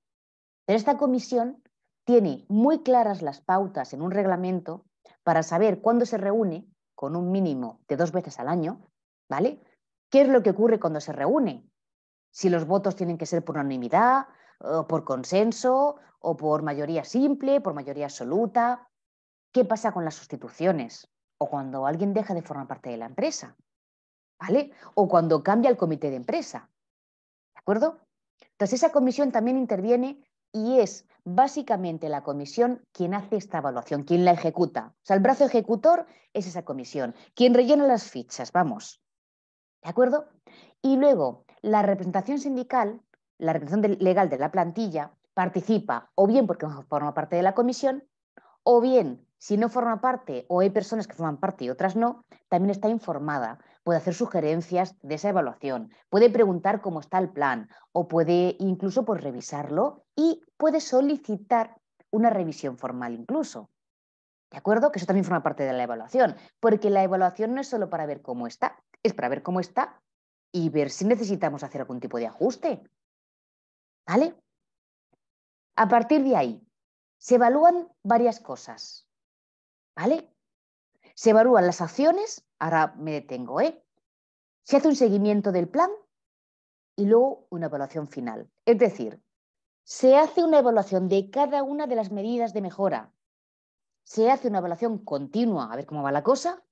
Pero esta comisión tiene muy claras las pautas en un reglamento para saber cuándo se reúne, con un mínimo de 2 veces al año, ¿vale? ¿Qué es lo que ocurre cuando se reúne? Si los votos tienen que ser por unanimidad, o por consenso, o por mayoría simple, por mayoría absoluta. ¿Qué pasa con las sustituciones? O cuando alguien deja de formar parte de la empresa, ¿vale? O cuando cambia el comité de empresa, ¿de acuerdo? Entonces esa comisión también interviene y es básicamente la comisión quien hace esta evaluación, quien la ejecuta. O sea, el brazo ejecutor es esa comisión, quien rellena las fichas, vamos, ¿de acuerdo? Y luego la representación sindical, la representación legal de la plantilla, participa o bien porque forma parte de la comisión, o bien, si no forma parte o hay personas que forman parte y otras no, también está informada, puede hacer sugerencias de esa evaluación, puede preguntar cómo está el plan o puede incluso pues, revisarlo y puede solicitar una revisión formal incluso. ¿De acuerdo? Que eso también forma parte de la evaluación, porque la evaluación no es solo para ver cómo está, es para ver cómo está y ver si necesitamos hacer algún tipo de ajuste. ¿Vale? A partir de ahí, se evalúan varias cosas. ¿Vale? Se evalúan las acciones, ahora me detengo, Se hace un seguimiento del plan y luego una evaluación final. Es decir, se hace una evaluación de cada una de las medidas de mejora. Se hace una evaluación continua a ver cómo va la cosa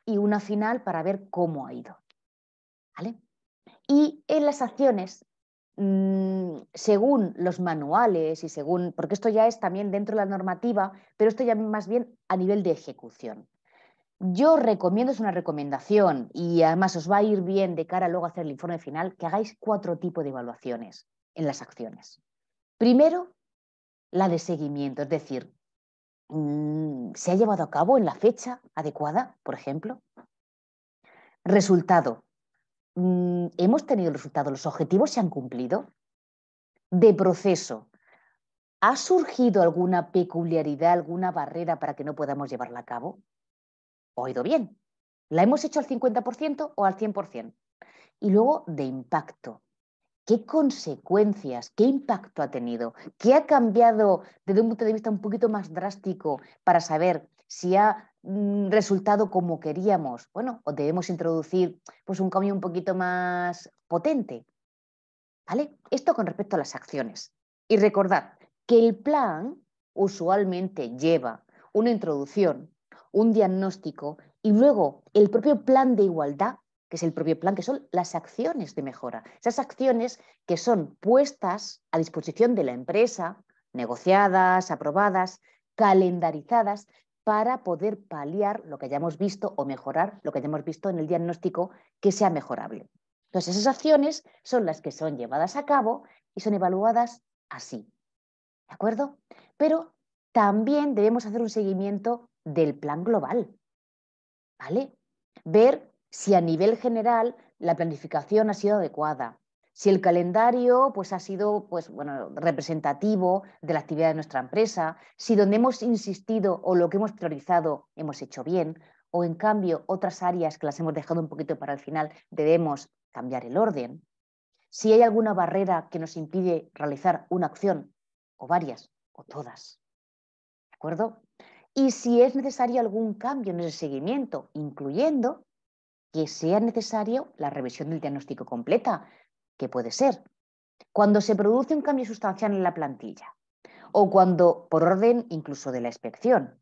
y una final para ver cómo ha ido. ¿Vale? Y en las acciones, según los manuales y según, porque esto ya es también dentro de la normativa, pero esto ya más bien a nivel de ejecución. Yo recomiendo, es una recomendación y además os va a ir bien de cara luego a hacer el informe final, que hagáis 4 tipos de evaluaciones en las acciones. Primero, la de seguimiento, es decir, ¿se ha llevado a cabo en la fecha adecuada, por ejemplo? Resultado, ¿hemos tenido el resultado? ¿Los objetivos se han cumplido? De proceso, ¿ha surgido alguna peculiaridad, alguna barrera para que no podamos llevarla a cabo? ¿Oído bien? ¿La hemos hecho al 50% o al 100%? Y luego de impacto. ¿Qué consecuencias, qué impacto ha tenido? ¿Qué ha cambiado desde un punto de vista un poquito más drástico para saber si ha resultado como queríamos? Bueno, o debemos introducir pues, un cambio un poquito más potente. ¿Vale? Esto con respecto a las acciones. Y recordad que el plan usualmente lleva una introducción, un diagnóstico y luego el propio plan de igualdad, que es el propio plan, que son las acciones de mejora. Esas acciones que son puestas a disposición de la empresa, negociadas, aprobadas, calendarizadas, para poder paliar lo que hayamos visto o mejorar lo que hayamos visto en el diagnóstico que sea mejorable. Entonces, esas acciones son las que son llevadas a cabo y son evaluadas así. ¿De acuerdo? Pero también debemos hacer un seguimiento del plan global. ¿Vale? Ver si a nivel general la planificación ha sido adecuada, si el calendario pues, ha sido pues, bueno, representativo de la actividad de nuestra empresa, si donde hemos insistido o lo que hemos priorizado hemos hecho bien, o en cambio otras áreas que las hemos dejado un poquito para el final debemos cambiar el orden, si hay alguna barrera que nos impide realizar una acción, o varias, o todas. ¿De acuerdo? Y si es necesario algún cambio en ese seguimiento, incluyendo que sea necesario la revisión del diagnóstico completa, que puede ser cuando se produce un cambio sustancial en la plantilla, o cuando por orden incluso de la inspección,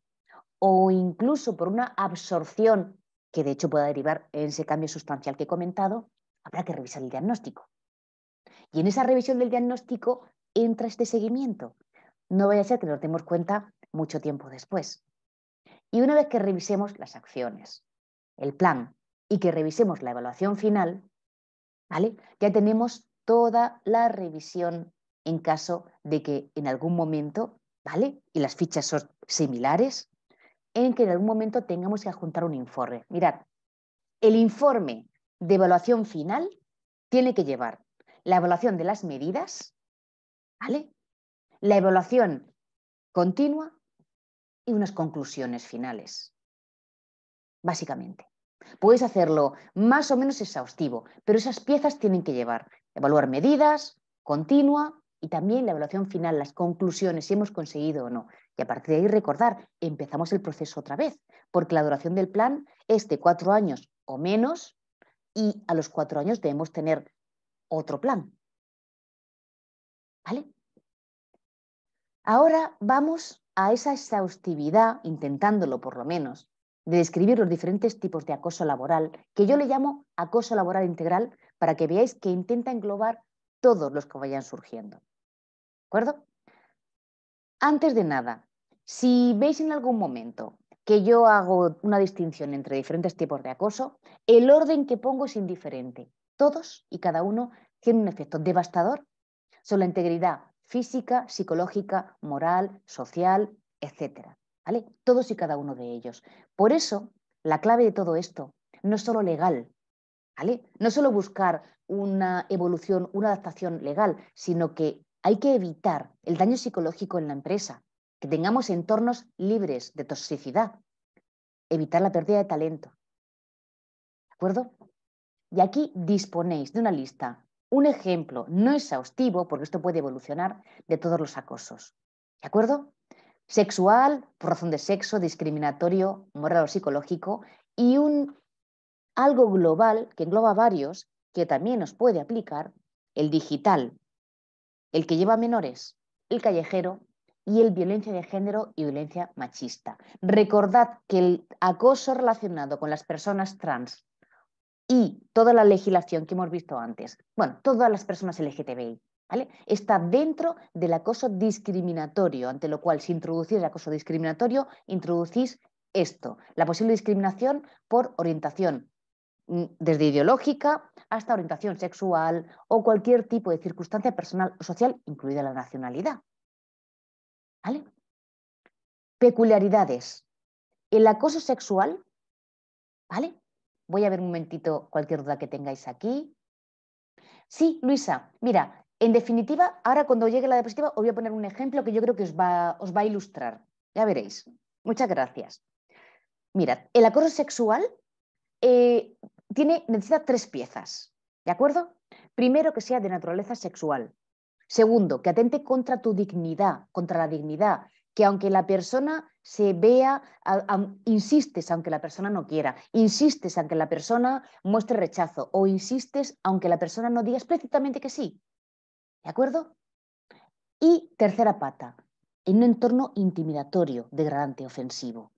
o incluso por una absorción que de hecho pueda derivar en ese cambio sustancial que he comentado, habrá que revisar el diagnóstico. Y en esa revisión del diagnóstico entra este seguimiento. No vaya a ser que nos demos cuenta mucho tiempo después. Y una vez que revisemos las acciones, el plan y que revisemos la evaluación final, ¿vale? Ya tenemos toda la revisión en caso de que en algún momento, ¿vale? Y las fichas son similares, en que en algún momento tengamos que adjuntar un informe. Mirad, el informe de evaluación final tiene que llevar la evaluación de las medidas, ¿vale? La evaluación continua y unas conclusiones finales, básicamente. Puedes hacerlo más o menos exhaustivo, pero esas piezas tienen que llevar evaluar medidas, continua y también la evaluación final, las conclusiones, si hemos conseguido o no. Y a partir de ahí recordar, empezamos el proceso otra vez, porque la duración del plan es de 4 años o menos y a los 4 años debemos tener otro plan. ¿Vale? Ahora vamos a esa exhaustividad, intentándolo por lo menos, de describir los diferentes tipos de acoso laboral, que yo le llamo acoso laboral integral, para que veáis que intenta englobar todos los que vayan surgiendo. ¿De acuerdo? Antes de nada, si veis en algún momento que yo hago una distinción entre diferentes tipos de acoso, el orden que pongo es indiferente. Todos y cada uno tienen un efecto devastador sobre la integridad física, psicológica, moral, social, etc. ¿Vale? Todos y cada uno de ellos. Por eso, la clave de todo esto no es solo legal, ¿vale? No es solo buscar una evolución, una adaptación legal, sino que hay que evitar el daño psicológico en la empresa, que tengamos entornos libres de toxicidad, evitar la pérdida de talento. ¿De acuerdo? Y aquí disponéis de una lista, un ejemplo no exhaustivo, porque esto puede evolucionar, de todos los acosos. ¿De acuerdo? Sexual, por razón de sexo, discriminatorio, moral o psicológico, y un algo global que engloba varios, que también nos puede aplicar, el digital, el que lleva a menores, el callejero y el violencia de género y violencia machista. Recordad que el acoso relacionado con las personas trans y toda la legislación que hemos visto antes, bueno, todas las personas LGTBI, ¿vale? Está dentro del acoso discriminatorio, ante lo cual si introducís el acoso discriminatorio, introducís esto, la posible discriminación por orientación, desde ideológica hasta orientación sexual o cualquier tipo de circunstancia personal o social, incluida la nacionalidad. ¿Vale? Peculiaridades. El acoso sexual, ¿vale? Voy a ver un momentito cualquier duda que tengáis aquí. Sí, Luisa, mira, en definitiva, ahora cuando llegue la diapositiva os voy a poner un ejemplo que yo creo que os va a ilustrar. Ya veréis. Muchas gracias. Mirad, el acoso sexual necesita 3 piezas, ¿de acuerdo? Primero, que sea de naturaleza sexual. Segundo, que atente contra tu dignidad, contra la dignidad, que aunque la persona se vea, insistes aunque la persona no quiera, insistes aunque la persona muestre rechazo o insistes aunque la persona no diga explícitamente que sí, ¿de acuerdo? Y tercera pata, en un entorno intimidatorio, degradante, ofensivo,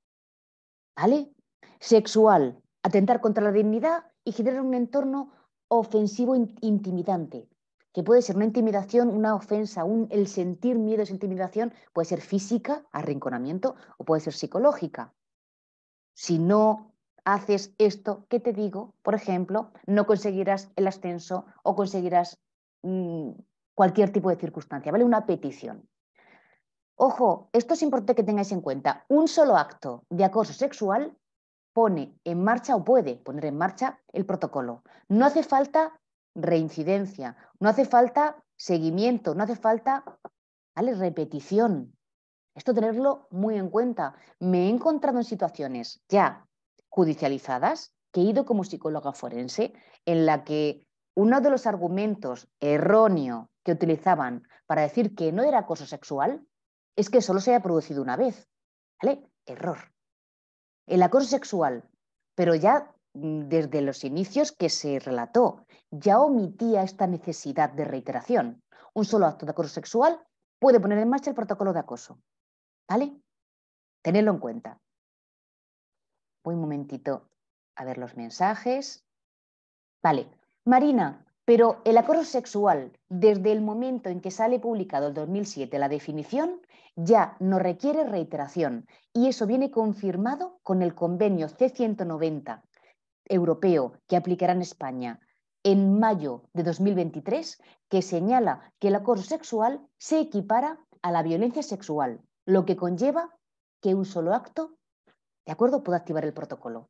¿vale? Sexual, atentar contra la dignidad y generar un entorno ofensivo intimidante, que puede ser una intimidación, una ofensa, el sentir miedo, esa intimidación puede ser física, arrinconamiento, o puede ser psicológica. Si no haces esto que te digo, por ejemplo, no conseguirás el ascenso o conseguirás cualquier tipo de circunstancia, ¿vale? Una petición. Ojo, esto es importante que tengáis en cuenta. Un solo acto de acoso sexual pone en marcha o puede poner en marcha el protocolo. No hace falta reincidencia, no hace falta seguimiento, no hace falta, ¿vale?, repetición. Esto tenerlo muy en cuenta. Me he encontrado en situaciones ya judicializadas, que he ido como psicóloga forense, en la que uno de los argumentos erróneos que utilizaban para decir que no era acoso sexual es que solo se había producido una vez. ¿Vale? Error. El acoso sexual, pero ya desde los inicios que se relató, ya omitía esta necesidad de reiteración. Un solo acto de acoso sexual puede poner en marcha el protocolo de acoso. ¿Vale? Tenedlo en cuenta. Voy un momentito a ver los mensajes. Vale. Marina, pero el acoso sexual, desde el momento en que sale publicado el 2007 la definición, ya no requiere reiteración y eso viene confirmado con el convenio C190 europeo que aplicará en España en mayo de 2023, que señala que el acoso sexual se equipara a la violencia sexual, lo que conlleva que un solo acto, ¿de acuerdo?, pueda activar el protocolo.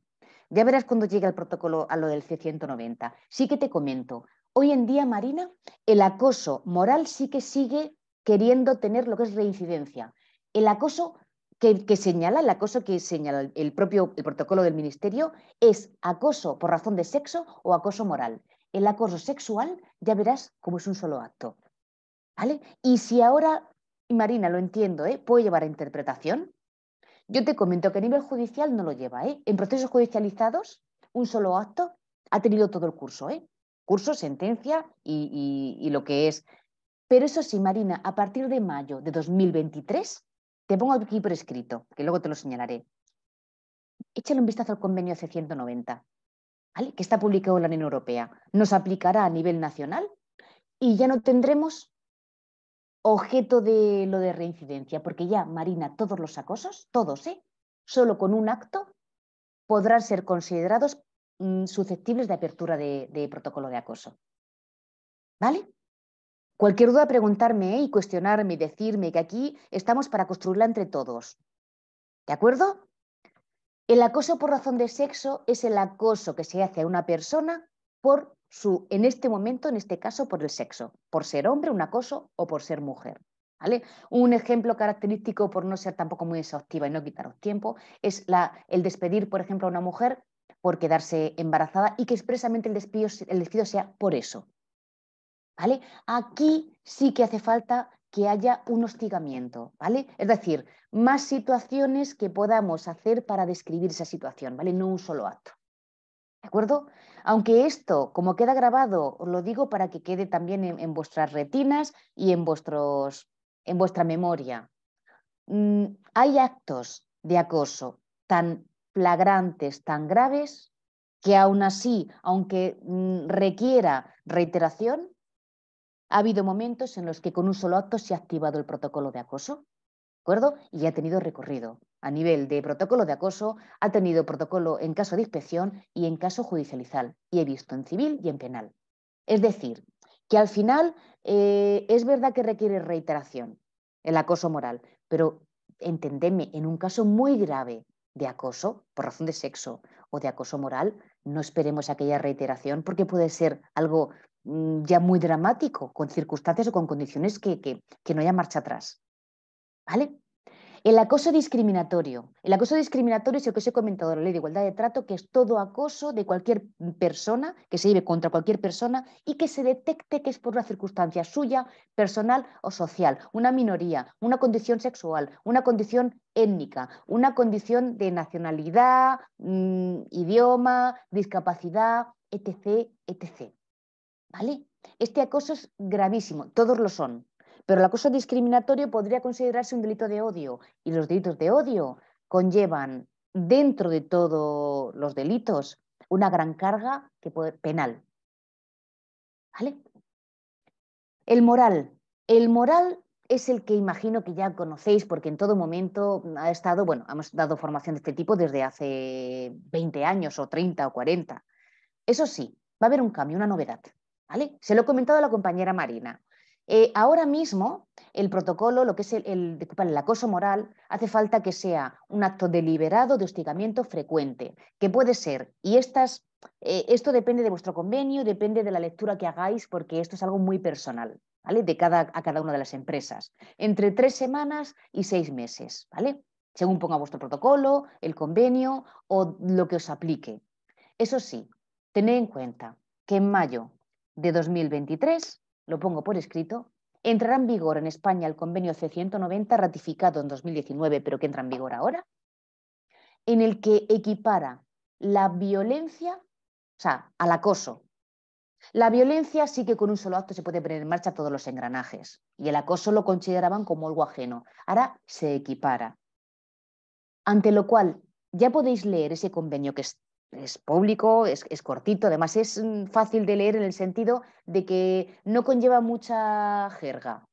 Ya verás cuando llegue el protocolo a lo del C190. Sí que te comento, hoy en día, Marina, el acoso moral sí que sigue queriendo tener lo que es reincidencia. El acoso que señala el protocolo del Ministerio es acoso por razón de sexo o acoso moral. El acoso sexual ya verás cómo es un solo acto. ¿Vale? Y si ahora, Marina, lo entiendo, puede llevar a interpretación. Yo te comento que a nivel judicial no lo lleva. En procesos judicializados, un solo acto ha tenido todo el curso. Curso, sentencia y lo que es. Pero eso sí, Marina, a partir de mayo de 2023, te pongo aquí por escrito, que luego te lo señalaré. Échale un vistazo al convenio C190, ¿vale?, que está publicado en la Unión Europea. Nos aplicará a nivel nacional y ya no tendremos objeto de lo de reincidencia, porque ya, Marina, todos los acosos, todos, solo con un acto podrán ser considerados susceptibles de apertura de protocolo de acoso. ¿Vale? Cualquier duda, preguntarme y cuestionarme y decirme que aquí estamos para construirla entre todos. ¿De acuerdo? El acoso por razón de sexo es el acoso que se hace a una persona por en este momento, en este caso, por el sexo, por ser hombre, un acoso, o por ser mujer. ¿Vale? Un ejemplo característico, por no ser tampoco muy exhaustiva y no quitaros tiempo, es el despedir, por ejemplo, a una mujer por quedarse embarazada y que expresamente el despido sea por eso. ¿Vale? Aquí sí que hace falta que haya un hostigamiento, ¿vale? Es decir, más situaciones que podamos hacer para describir esa situación, ¿vale? No un solo acto. ¿De acuerdo? Aunque esto, como queda grabado, os lo digo para que quede también en vuestras retinas y en vuestra memoria. Hay actos de acoso tan flagrantes, tan graves, que aún así, aunque requiera reiteración, ha habido momentos en los que con un solo acto se ha activado el protocolo de acoso, ¿de acuerdo? Y ha tenido recorrido. A nivel de protocolo de acoso, ha tenido protocolo en caso de inspección y en caso judicializal. Y he visto en civil y en penal. Es decir, que al final es verdad que requiere reiteración el acoso moral, pero entendedme, en un caso muy grave de acoso por razón de sexo o de acoso moral, no esperemos aquella reiteración porque puede ser algo ya muy dramático, con circunstancias o con condiciones que no haya marcha atrás. ¿Vale? El acoso discriminatorio. El acoso discriminatorio es el que os he comentado de la Ley de Igualdad de Trato, que es todo acoso de cualquier persona, que se lleve contra cualquier persona y que se detecte que es por una circunstancia suya, personal o social, una minoría, una condición sexual, una condición étnica, una condición de nacionalidad, idioma, discapacidad, etc., etc. ¿Vale? Este acoso es gravísimo, todos lo son. Pero el acoso discriminatorio podría considerarse un delito de odio y los delitos de odio conllevan dentro de todos los delitos una gran carga penal. ¿Vale? El moral. El moral es el que imagino que ya conocéis porque en todo momento ha estado, bueno, hemos dado formación de este tipo desde hace 20 años o 30 o 40. Eso sí, va a haber un cambio, una novedad. ¿Vale? Se lo he comentado a la compañera Marina. Ahora mismo, el protocolo, lo que es el acoso moral, hace falta que sea un acto deliberado de hostigamiento frecuente, que puede ser, y esto depende de vuestro convenio, depende de la lectura que hagáis, porque esto es algo muy personal, ¿vale? A cada una de las empresas, entre 3 semanas y 6 meses, ¿vale? Según ponga vuestro protocolo, el convenio o lo que os aplique. Eso sí, tened en cuenta que en mayo de 2023, lo pongo por escrito, entrará en vigor en España el convenio C190 ratificado en 2019, pero que entra en vigor ahora, en el que equipara la violencia, o sea, al acoso. La violencia sí que con un solo acto se puede poner en marcha todos los engranajes y el acoso lo consideraban como algo ajeno. Ahora se equipara. Ante lo cual ya podéis leer ese convenio que es público, es cortito, además es fácil de leer en el sentido de que no conlleva mucha jerga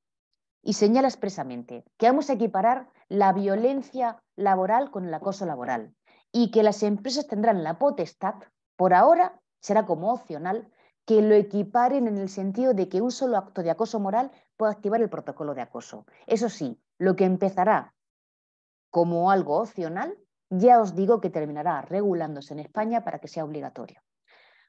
y señala expresamente que vamos a equiparar la violencia laboral con el acoso laboral y que las empresas tendrán la potestad, por ahora será como opcional, que lo equiparen en el sentido de que un solo acto de acoso moral pueda activar el protocolo de acoso. Eso sí, lo que empezará como algo opcional, ya os digo que terminará regulándose en España para que sea obligatorio.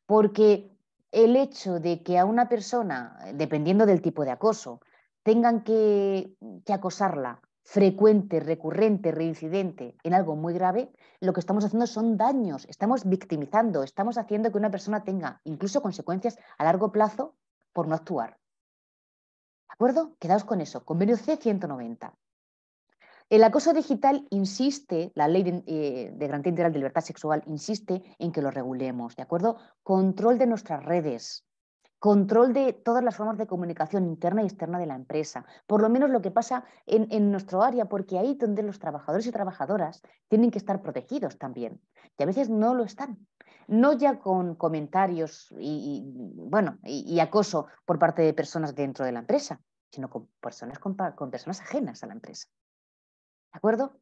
Porque el hecho de que a una persona, dependiendo del tipo de acoso, tengan que acosarla frecuente, recurrente, reincidente en algo muy grave, lo que estamos haciendo son daños, estamos victimizando, estamos haciendo que una persona tenga incluso consecuencias a largo plazo por no actuar. ¿De acuerdo? Quedaos con eso. Convenio C190. El acoso digital insiste, la ley de garantía integral de libertad sexual insiste en que lo regulemos, ¿de acuerdo? Control de nuestras redes, control de todas las formas de comunicación interna y externa de la empresa, por lo menos lo que pasa en nuestro área, porque ahí donde los trabajadores y trabajadoras tienen que estar protegidos también, y a veces no lo están. No ya con comentarios y acoso por parte de personas dentro de la empresa, sino con personas ajenas a la empresa. ¿De acuerdo?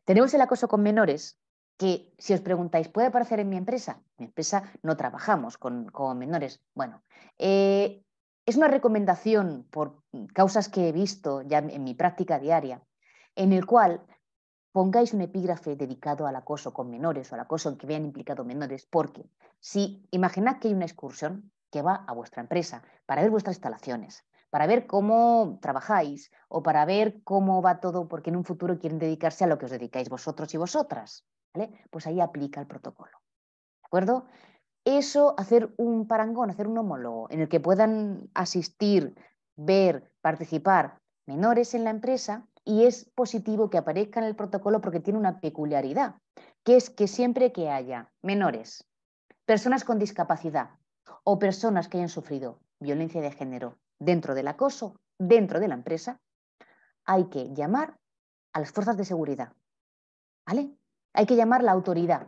Tenemos el acoso con menores, que si os preguntáis, ¿puede aparecer en mi empresa? En mi empresa no trabajamos con menores. Bueno, es una recomendación por causas que he visto ya en mi práctica diaria, en el cual pongáis un epígrafe dedicado al acoso con menores o al acoso en que vean implicado menores, porque si imaginad que hay una excursión que va a vuestra empresa para ver vuestras instalaciones, para ver cómo trabajáis o para ver cómo va todo, porque en un futuro quieren dedicarse a lo que os dedicáis vosotros y vosotras, ¿vale? Pues ahí aplica el protocolo, ¿de acuerdo? Eso, hacer un parangón, hacer un homólogo en el que puedan asistir, ver, participar menores en la empresa, y es positivo que aparezca en el protocolo porque tiene una peculiaridad, que es que siempre que haya menores personas con discapacidad o personas que hayan sufrido violencia de género dentro del acoso, dentro de la empresa, hay que llamar a las fuerzas de seguridad, ¿vale? Hay que llamar a la autoridad,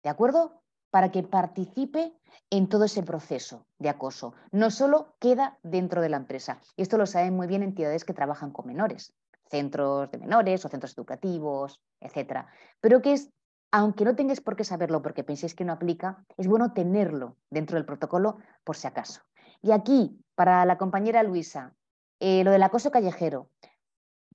¿de acuerdo? Para que participe en todo ese proceso de acoso. No solo queda dentro de la empresa. Y esto lo saben muy bien entidades que trabajan con menores, centros de menores o centros educativos, etcétera. Pero que es, aunque no tengáis por qué saberlo porque penséis que no aplica, es bueno tenerlo dentro del protocolo por si acaso. Y aquí, para la compañera Luisa, lo del acoso callejero,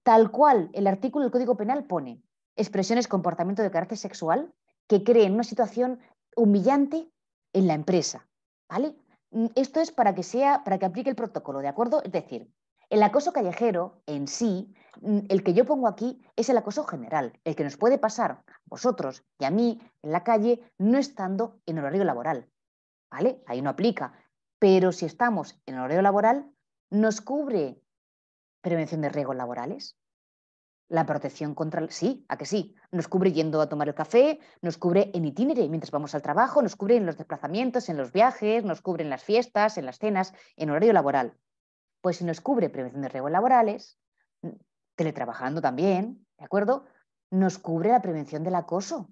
tal cual el artículo del Código Penal pone expresiones, comportamiento de carácter sexual que creen una situación humillante en la empresa, ¿vale? Esto es para que aplique el protocolo, ¿de acuerdo? Es decir, el acoso callejero en sí, el que yo pongo aquí es el acoso general, el que nos puede pasar a vosotros y a mí en la calle no estando en horario laboral, ¿vale? Ahí no aplica. Pero si estamos en horario laboral, nos cubre prevención de riesgos laborales. La protección contra... Sí, ¿a que sí? Nos cubre yendo a tomar el café, nos cubre en itinere mientras vamos al trabajo, nos cubre en los desplazamientos, en los viajes, nos cubre en las fiestas, en las cenas, en horario laboral. Pues si nos cubre prevención de riesgos laborales, teletrabajando también, ¿de acuerdo? Nos cubre la prevención del acoso,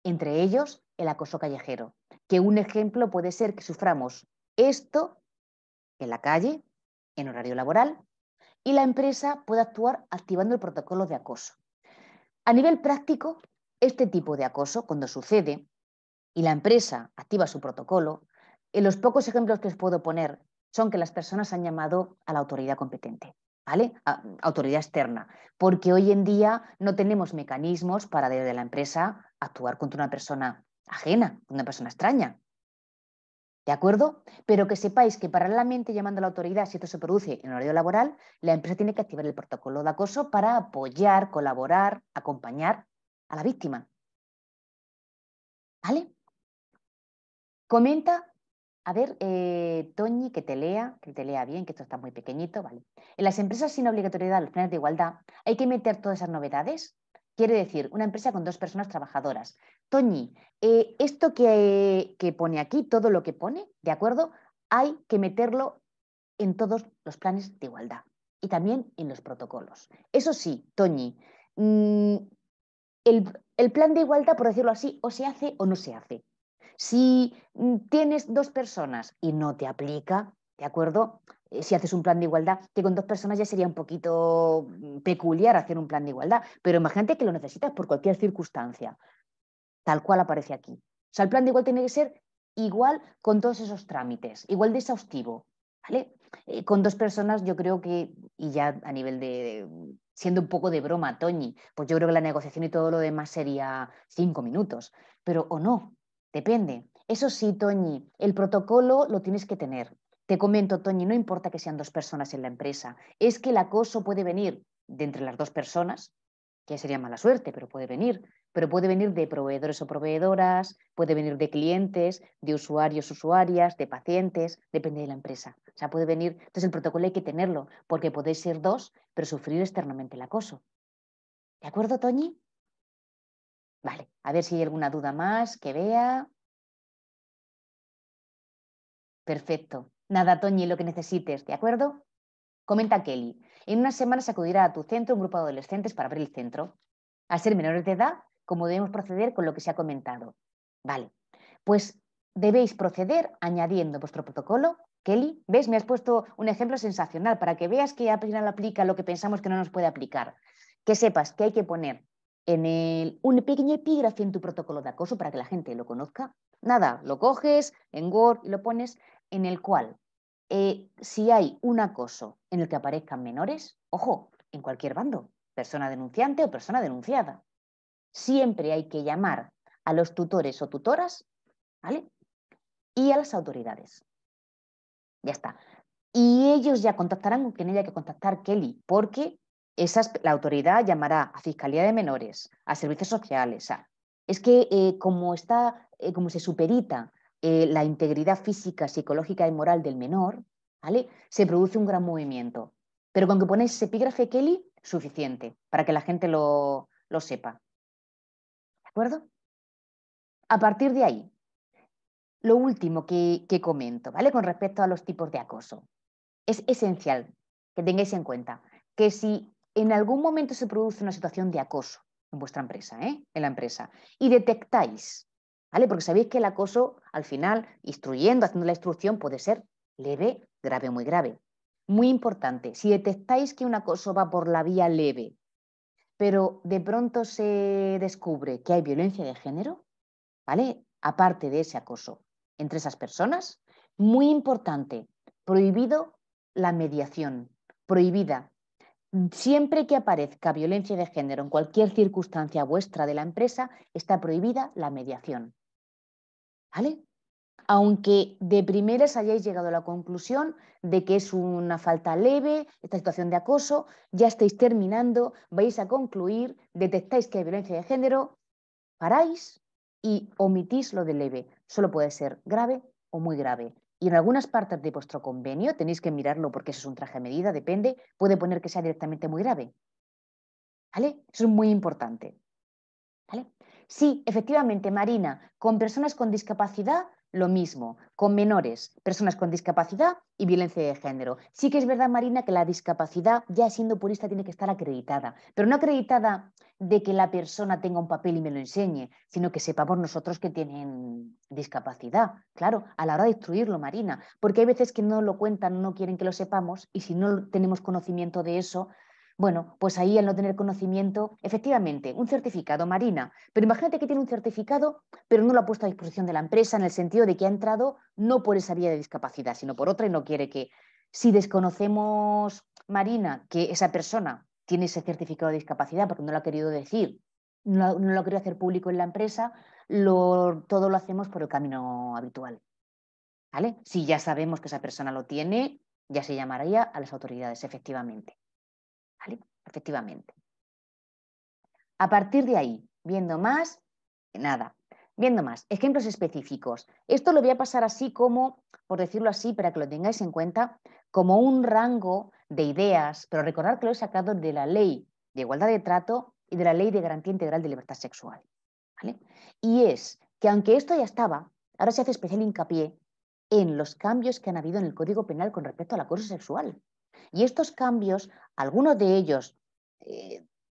entre ellos el acoso callejero. Que un ejemplo puede ser que suframos esto en la calle, en horario laboral, y la empresa puede actuar activando el protocolo de acoso. A nivel práctico, este tipo de acoso, cuando sucede y la empresa activa su protocolo, en los pocos ejemplos que os puedo poner son que las personas han llamado a la autoridad competente, ¿vale? Autoridad externa, porque hoy en día no tenemos mecanismos para desde la empresa actuar contra una persona ajena, una persona extraña. ¿De acuerdo? Pero que sepáis que paralelamente llamando a la autoridad, si esto se produce en horario laboral, la empresa tiene que activar el protocolo de acoso para apoyar, colaborar, acompañar a la víctima. ¿Vale? Comenta, a ver, Toñi, que te lea bien, que esto está muy pequeñito, ¿vale? En las empresas sin obligatoriedad, los planes de igualdad, hay que meter todas esas novedades. Quiere decir, una empresa con 2 personas trabajadoras. Toñi, esto que pone aquí, todo lo que pone, ¿de acuerdo? Hay que meterlo en todos los planes de igualdad y también en los protocolos. Eso sí, Toñi, el plan de igualdad, por decirlo así, o se hace o no se hace. Si tienes 2 personas y no te aplica, ¿de acuerdo? Si haces un plan de igualdad, que con 2 personas ya sería un poquito peculiar hacer un plan de igualdad, pero imagínate que lo necesitas por cualquier circunstancia, tal cual aparece aquí. O sea, el plan de igualdad tiene que ser igual con todos esos trámites, igual de exhaustivo, ¿vale? Con 2 personas yo creo que, y ya a nivel siendo un poco de broma, Toñi, pues yo creo que la negociación y todo lo demás sería 5 minutos, pero o no, depende. Eso sí, Toñi, el protocolo lo tienes que tener. Te comento, Toñi, no importa que sean 2 personas en la empresa, es que el acoso puede venir de entre las 2 personas, que sería mala suerte, pero puede venir de proveedores o proveedoras, puede venir de clientes, de usuarios, usuarias, de pacientes, depende de la empresa. O sea, puede venir, entonces el protocolo hay que tenerlo, porque podéis ser 2, pero sufrir externamente el acoso. ¿De acuerdo, Toñi? Vale, a ver si hay alguna duda más que vea. Perfecto. Nada, Toñi, lo que necesites, ¿de acuerdo? Comenta Kelly. En unas semanas acudirá a tu centro un grupo de adolescentes para abrir el centro. Al ser menores de edad, ¿cómo debemos proceder con lo que se ha comentado? Vale, pues debéis proceder añadiendo vuestro protocolo. Kelly, ¿ves? Me has puesto un ejemplo sensacional para que veas que al final aplica lo que pensamos que no nos puede aplicar. Que sepas que hay que poner un pequeño epígrafe en tu protocolo de acoso para que la gente lo conozca. Nada, lo coges en Word y lo pones en el cual si hay un acoso en el que aparezcan menores, ojo, en cualquier bando, persona denunciante o persona denunciada, siempre hay que llamar a los tutores o tutoras, ¿vale? Y a las autoridades. Ya está. Y ellos ya contactarán con quien haya que contactar, Kelly, porque la autoridad llamará a Fiscalía de Menores, a servicios sociales. Es que como se superita la integridad física, psicológica y moral del menor, ¿vale? Se produce un gran movimiento. Pero con que ponéis ese epígrafe, Kelly, suficiente para que la gente lo sepa. ¿De acuerdo? A partir de ahí, lo último que comento, ¿vale? Con respecto a los tipos de acoso. Es esencial que tengáis en cuenta que si en algún momento se produce una situación de acoso en vuestra empresa, en la empresa, y detectáis, ¿vale? Porque sabéis que el acoso, al final, instruyendo, haciendo la instrucción, puede ser leve, grave o muy grave. Muy importante, si detectáis que un acoso va por la vía leve, pero de pronto se descubre que hay violencia de género, ¿vale? Aparte de ese acoso entre esas personas, muy importante, prohibido la mediación, prohibida. Siempre que aparezca violencia de género en cualquier circunstancia vuestra de la empresa, está prohibida la mediación, ¿vale? Aunque de primeras hayáis llegado a la conclusión de que es una falta leve, esta situación de acoso, ya estáis terminando, vais a concluir, detectáis que hay violencia de género, paráis y omitís lo de leve. Solo puede ser grave o muy grave. Y en algunas partes de vuestro convenio tenéis que mirarlo porque eso es un traje a medida, depende, puede poner que sea directamente muy grave. ¿Vale? Eso es muy importante. ¿Vale? Sí, efectivamente, Marina, con personas con discapacidad, lo mismo, con menores, personas con discapacidad y violencia de género. Sí que es verdad, Marina, que la discapacidad, ya siendo purista, tiene que estar acreditada, pero no acreditada de que la persona tenga un papel y me lo enseñe, sino que sepamos nosotros que tienen discapacidad, claro, a la hora de instruirlo, Marina, porque hay veces que no lo cuentan, no quieren que lo sepamos y si no tenemos conocimiento de eso, bueno, pues ahí al no tener conocimiento, efectivamente, un certificado, Marina, pero imagínate que tiene un certificado, pero no lo ha puesto a disposición de la empresa en el sentido de que ha entrado no por esa vía de discapacidad, sino por otra y no quiere que, si desconocemos, Marina, que esa persona tiene ese certificado de discapacidad porque no lo ha querido decir, no lo ha querido hacer público en la empresa, todo lo hacemos por el camino habitual. ¿Vale? Si ya sabemos que esa persona lo tiene, ya se llamaría a las autoridades, efectivamente. ¿Vale? Efectivamente. A partir de ahí, viendo más, nada. Viendo más, ejemplos específicos. Esto lo voy a pasar así como, por decirlo así, para que lo tengáis en cuenta, como un rango de ideas, pero recordad que lo he sacado de la Ley de Igualdad de Trato y de la Ley de Garantía Integral de Libertad Sexual. ¿Vale? Y es que aunque esto ya estaba, ahora se hace especial hincapié en los cambios que han habido en el Código Penal con respecto al acoso sexual. Y estos cambios, algunos de ellos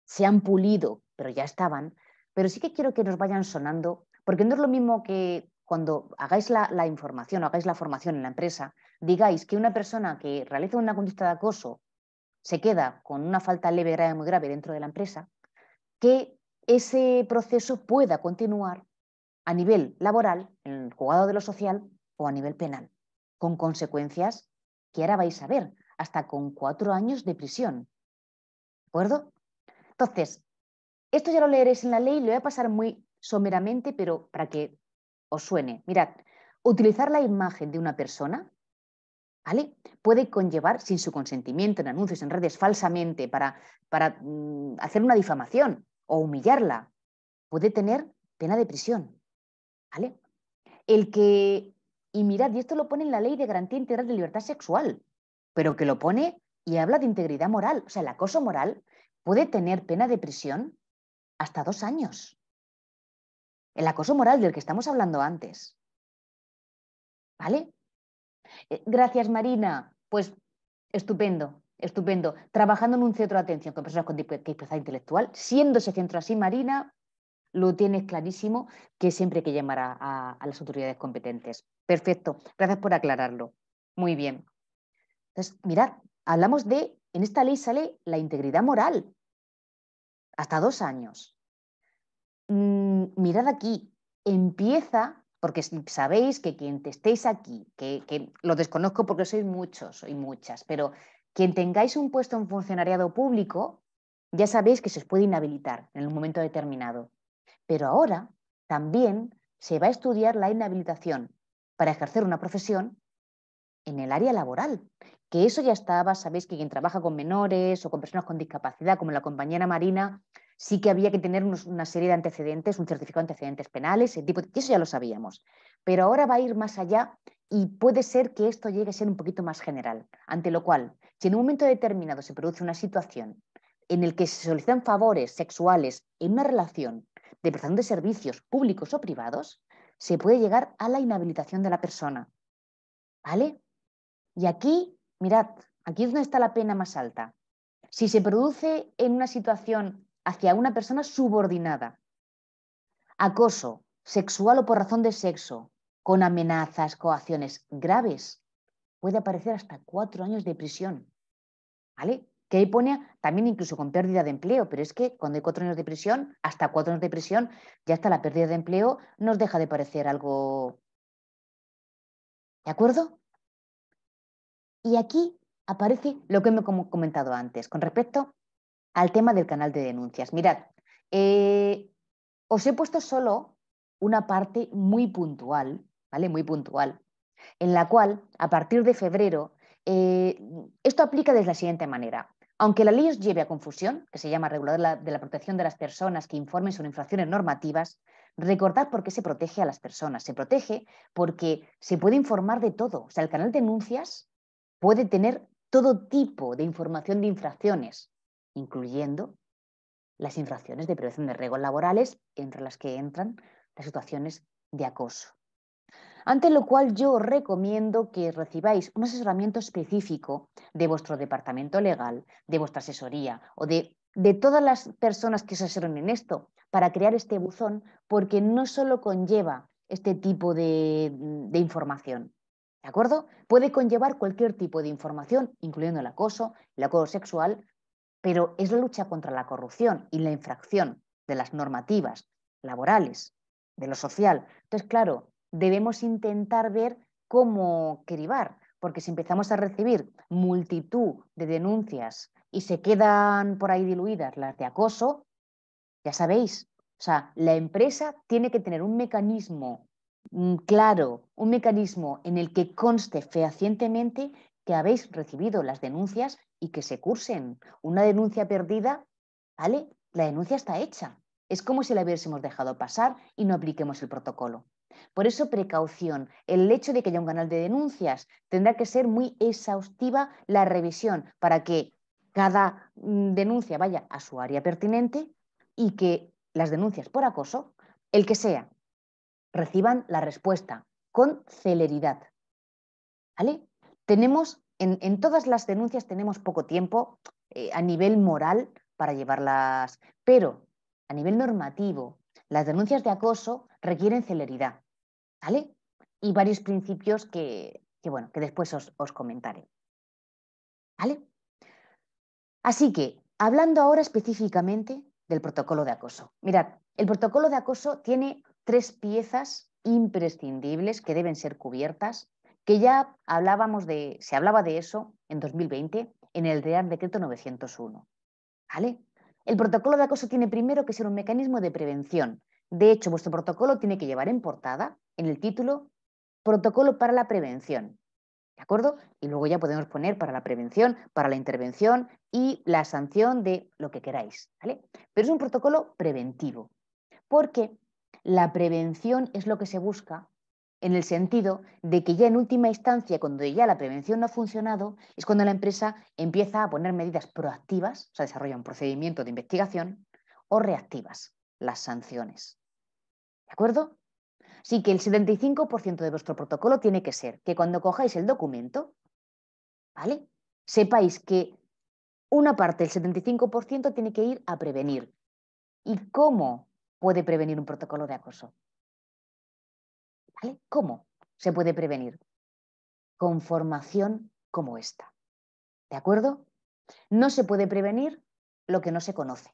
se han pulido, pero ya estaban, pero sí que quiero que nos vayan sonando, porque no es lo mismo que cuando hagáis la información o hagáis la formación en la empresa, digáis que una persona que realiza una conducta de acoso se queda con una falta leve, grave, muy grave dentro de la empresa, que ese proceso pueda continuar a nivel laboral, en el juzgado de lo social o a nivel penal, con consecuencias que ahora vais a ver, hasta con 4 años de prisión. ¿De acuerdo? Entonces, esto ya lo leeréis en la ley, lo voy a pasar muy someramente, pero para que os suene. Mirad, utilizar la imagen de una persona, ¿vale? Puede conllevar, sin su consentimiento, en anuncios, en redes, falsamente, para hacer una difamación o humillarla, puede tener pena de prisión, ¿vale? El que, y mirad, y esto lo pone en la Ley de Garantía Integral de Libertad Sexual, pero que lo pone y habla de integridad moral. O sea, el acoso moral puede tener pena de prisión hasta 2 años. El acoso moral del que estamos hablando antes. ¿Vale? Gracias, Marina. Pues estupendo, estupendo. Trabajando en un centro de atención con personas con discapacidad intelectual, siendo ese centro así, Marina, lo tienes clarísimo que siempre hay que llamar a las autoridades competentes. Perfecto, gracias por aclararlo. Muy bien. Entonces, mirad, hablamos de, en esta ley sale la integridad moral, hasta 2 años. Mirad aquí, empieza, porque sabéis que quien estéis aquí, que lo desconozco porque sois muchos y muchas, pero quien tengáis un puesto en funcionariado público, ya sabéis que se os puede inhabilitar en un momento determinado. Pero ahora también se va a estudiar la inhabilitación para ejercer una profesión en el área laboral, que eso ya estaba, sabéis que quien trabaja con menores o con personas con discapacidad, como la compañera Marina, sí que había que tener una serie de antecedentes, un certificado de antecedentes penales, eso ya lo sabíamos. Pero ahora va a ir más allá y puede ser que esto llegue a ser un poquito más general, ante lo cual, si en un momento determinado se produce una situación en el que se solicitan favores sexuales en una relación de prestación de servicios públicos o privados, se puede llegar a la inhabilitación de la persona. ¿Vale? Y aquí, mirad, aquí es donde está la pena más alta. Si se produce en una situación hacia una persona subordinada, acoso sexual o por razón de sexo, con amenazas, coacciones graves, puede aparecer hasta 4 años de prisión. ¿Vale? Que ahí pone también incluso con pérdida de empleo, pero es que cuando hay 4 años de prisión, hasta 4 años de prisión, ya está la pérdida de empleo, nos deja de parecer algo. ¿De acuerdo? Y aquí aparece lo que hemos comentado antes, con respecto al tema del canal de denuncias. Mirad, os he puesto solo una parte muy puntual, ¿vale? Muy puntual, en la cual, a partir de febrero, esto aplica de la siguiente manera. Aunque la ley os lleve a confusión, que se llama Regulador de la Protección de las Personas que informen sobre infracciones normativas, recordad por qué se protege a las personas. Se protege porque se puede informar de todo. O sea, el canal de denuncias puede tener todo tipo de información de infracciones, incluyendo las infracciones de prevención de riesgos laborales, entre las que entran las situaciones de acoso. Ante lo cual yo os recomiendo que recibáis un asesoramiento específico de vuestro departamento legal, de vuestra asesoría o de todas las personas que os asesoren en esto para crear este buzón, porque no solo conlleva este tipo de información, ¿de acuerdo? Puede conllevar cualquier tipo de información, incluyendo el acoso sexual, pero es la lucha contra la corrupción y la infracción de las normativas laborales, de lo social. Entonces, claro, debemos intentar ver cómo cribar, porque si empezamos a recibir multitud de denuncias y se quedan por ahí diluidas las de acoso, ya sabéis, o sea, la empresa tiene que tener un mecanismo claro, un mecanismo en el que conste fehacientemente que habéis recibido las denuncias y que se cursen. Una denuncia perdida, ¿vale? La denuncia está hecha. Es como si la hubiésemos dejado pasar y no apliquemos el protocolo. Por eso, precaución. El hecho de que haya un canal de denuncias tendrá que ser muy exhaustiva la revisión para que cada denuncia vaya a su área pertinente y que las denuncias por acoso, el que sea, reciban la respuesta con celeridad. ¿Vale? Tenemos, en todas las denuncias tenemos poco tiempo a nivel moral para llevarlas, pero a nivel normativo, las denuncias de acoso requieren celeridad. ¿Vale? Y varios principios bueno, que después os comentaré. ¿Vale? Así que, hablando ahora específicamente del protocolo de acoso. Mirad, el protocolo de acoso tiene 3 piezas imprescindibles que deben ser cubiertas, que ya se hablaba de eso en 2020 en el Real Decreto 901. ¿Vale? El protocolo de acoso tiene primero que ser un mecanismo de prevención. De hecho, vuestro protocolo tiene que llevar en portada, en el título, Protocolo para la prevención. ¿De acuerdo? Y luego ya podemos poner para la prevención, para la intervención y la sanción de lo que queráis, ¿vale? Pero es un protocolo preventivo, porque la prevención es lo que se busca en el sentido de que ya en última instancia, cuando ya la prevención no ha funcionado, es cuando la empresa empieza a poner medidas proactivas, o sea, desarrolla un procedimiento de investigación, o reactivas, las sanciones. ¿De acuerdo? Así que el 75% de vuestro protocolo tiene que ser que cuando cojáis el documento, ¿vale? Sepáis que una parte, el 75%, tiene que ir a prevenir. ¿Y cómo puede prevenir un protocolo de acoso? ¿Vale? ¿Cómo se puede prevenir? Con formación como esta. ¿De acuerdo? No se puede prevenir lo que no se conoce.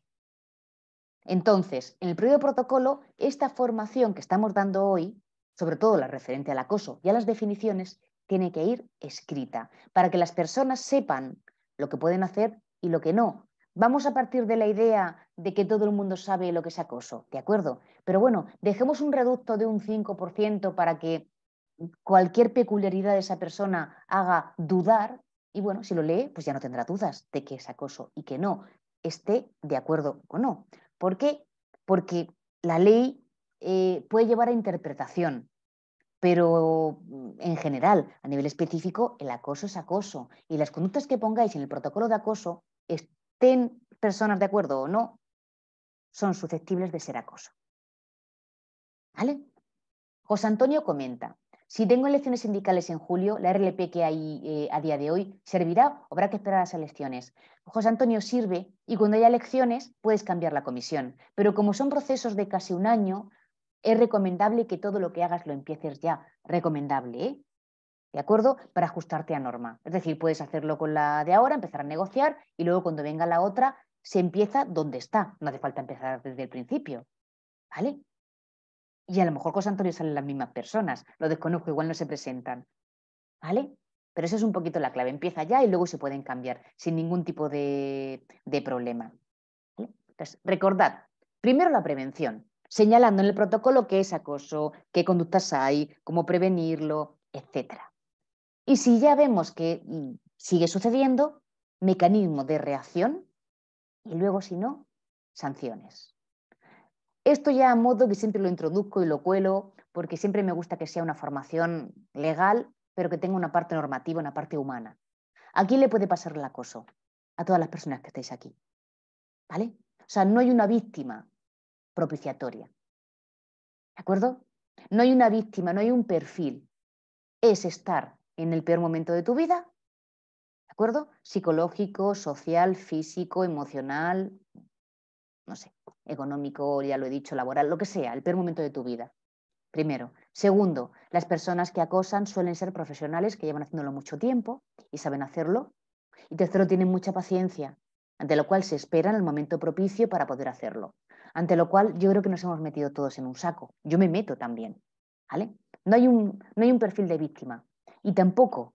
Entonces, en el propio protocolo, esta formación que estamos dando hoy, sobre todo la referente al acoso y a las definiciones, tiene que ir escrita para que las personas sepan lo que pueden hacer y lo que no. Vamos a partir de la idea de que todo el mundo sabe lo que es acoso, ¿de acuerdo? Pero bueno, dejemos un reducto de un 5% para que cualquier peculiaridad de esa persona haga dudar y bueno, si lo lee, pues ya no tendrá dudas de que es acoso y que no esté de acuerdo o no. ¿Por qué? Porque la ley puede llevar a interpretación, pero en general, a nivel específico, el acoso es acoso. Y las conductas que pongáis en el protocolo de acoso, estén personas de acuerdo o no, son susceptibles de ser acoso. ¿Vale? José Antonio comenta, si tengo elecciones sindicales en julio, la RLP que hay a día de hoy, ¿servirá o habrá que esperar a las elecciones? José Antonio, sirve y cuando haya elecciones puedes cambiar la comisión, pero como son procesos de casi un año, es recomendable que todo lo que hagas lo empieces ya. Recomendable, ¿eh? ¿De acuerdo? Para ajustarte a norma. Es decir, puedes hacerlo con la de ahora, empezar a negociar y luego cuando venga la otra se empieza donde está. No hace falta empezar desde el principio. ¿Vale? Y a lo mejor con Antonio salen las mismas personas. Lo desconozco, igual no se presentan. ¿Vale? Pero eso es un poquito la clave. Empieza ya y luego se pueden cambiar sin ningún tipo de problema. ¿Vale? Entonces, recordad, primero la prevención, señalando en el protocolo qué es acoso, qué conductas hay, cómo prevenirlo, etcétera. Y si ya vemos que sigue sucediendo, mecanismo de reacción y luego, si no, sanciones. Esto ya a modo que siempre lo introduzco y lo cuelo porque siempre me gusta que sea una formación legal, pero que tenga una parte normativa, una parte humana. ¿A quién le puede pasar el acoso? A todas las personas que estáis aquí. ¿Vale? O sea, no hay una víctima propiciatoria. ¿De acuerdo? No hay una víctima, no hay un perfil. Es estar en el peor momento de tu vida, ¿de acuerdo? Psicológico, social, físico, emocional, no sé, económico, ya lo he dicho, laboral, lo que sea, el peor momento de tu vida. Primero. Segundo, las personas que acosan suelen ser profesionales que llevan haciéndolo mucho tiempo y saben hacerlo. Y tercero, tienen mucha paciencia, ante lo cual se esperan el momento propicio para poder hacerlo. Ante lo cual yo creo que nos hemos metido todos en un saco. Yo me meto también. ¿Vale? No hay un perfil de víctima y tampoco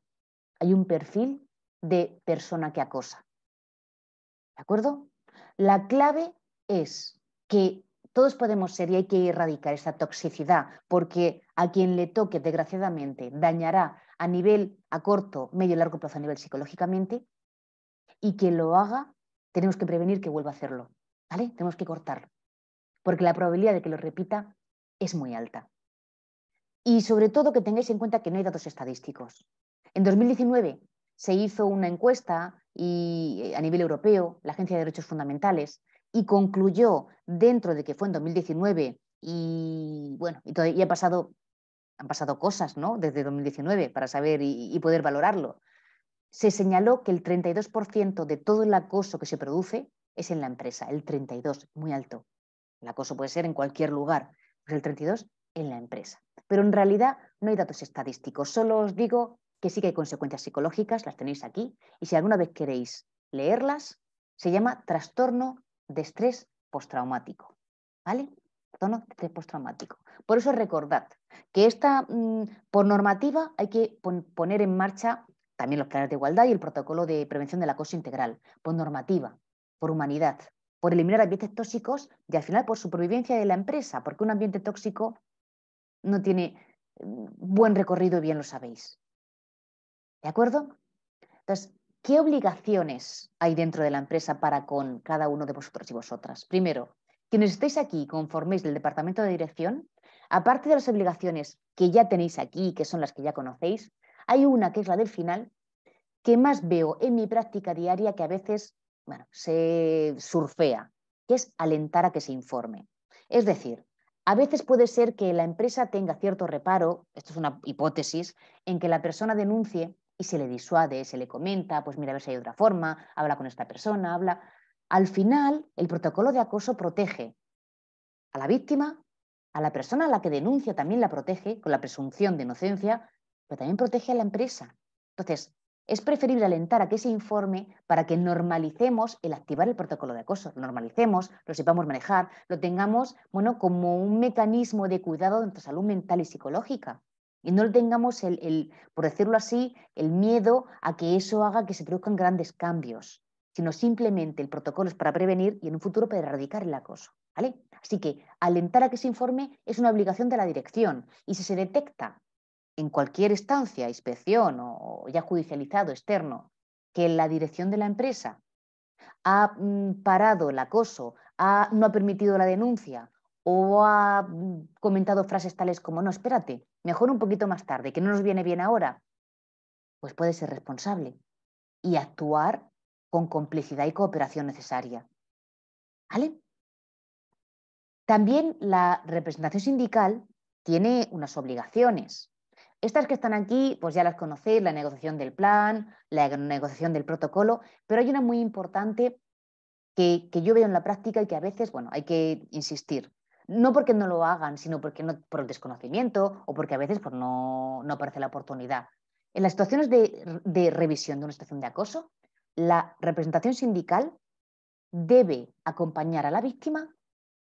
hay un perfil de persona que acosa. ¿De acuerdo? La clave es que todos podemos ser y hay que erradicar esta toxicidad porque a quien le toque, desgraciadamente, dañará a nivel a corto, medio y largo plazo a nivel psicológicamente y quien lo haga, tenemos que prevenir que vuelva a hacerlo. ¿Vale? Tenemos que cortarlo porque la probabilidad de que lo repita es muy alta. Y sobre todo que tengáis en cuenta que no hay datos estadísticos. En 2019 se hizo una encuesta a nivel europeo, la Agencia de Derechos Fundamentales, y concluyó dentro de que fue en 2019 y bueno, y todavía han pasado cosas, ¿no? Desde 2019 para saber y poder valorarlo. Se señaló que el 32% de todo el acoso que se produce es en la empresa, el 32%, muy alto. El acoso puede ser en cualquier lugar, pues el 32% en la empresa. Pero en realidad no hay datos estadísticos, solo os digo que sí que hay consecuencias psicológicas, las tenéis aquí, y si alguna vez queréis leerlas, se llama trastorno de estrés postraumático. ¿Vale? Trastorno de estrés postraumático. Por eso recordad que por normativa hay que poner en marcha también los planes de igualdad y el protocolo de prevención del acoso integral, por normativa, por humanidad, por eliminar ambientes tóxicos y al final por supervivencia de la empresa, porque un ambiente tóxico no tiene buen recorrido y bien lo sabéis. ¿De acuerdo? Entonces, ¿qué obligaciones hay dentro de la empresa para con cada uno de vosotros y vosotras? Primero, quienes estéis aquí y conforméis del departamento de dirección, aparte de las obligaciones que ya tenéis aquí, que son las que ya conocéis, hay una que es la del final, que más veo en mi práctica diaria que a veces, bueno, se surfea, que es alentar a que se informe. Es decir, a veces puede ser que la empresa tenga cierto reparo, esto es una hipótesis, en que la persona denuncie y se le disuade, se le comenta, pues mira, a ver si hay otra forma, habla con esta persona, habla. Al final, el protocolo de acoso protege a la víctima, a la persona a la que denuncia también la protege con la presunción de inocencia, pero también protege a la empresa. Entonces, es preferible alentar a que se informe para que normalicemos el activar el protocolo de acoso, lo normalicemos, lo sepamos manejar, lo tengamos, bueno, como un mecanismo de cuidado de nuestra salud mental y psicológica. Y no tengamos por decirlo así, el miedo a que eso haga que se produzcan grandes cambios, sino simplemente el protocolo es para prevenir y en un futuro para erradicar el acoso. ¿Vale? Así que alentar a que se informe es una obligación de la dirección y si se detecta en cualquier instancia, inspección o ya judicializado externo, que la dirección de la empresa ha parado el acoso, no ha permitido la denuncia o ha comentado frases tales como no, espérate, mejor un poquito más tarde, que no nos viene bien ahora, pues puede ser responsable y actuar con complicidad y cooperación necesaria. ¿Vale? También la representación sindical tiene unas obligaciones. Estas que están aquí, pues ya las conocéis, la negociación del plan, la negociación del protocolo, pero hay una muy importante que yo veo en la práctica y que a veces, bueno, hay que insistir. No porque no lo hagan, sino porque por el desconocimiento o porque a veces pues, no aparece la oportunidad. En las situaciones de revisión de una situación de acoso, la representación sindical debe acompañar a la víctima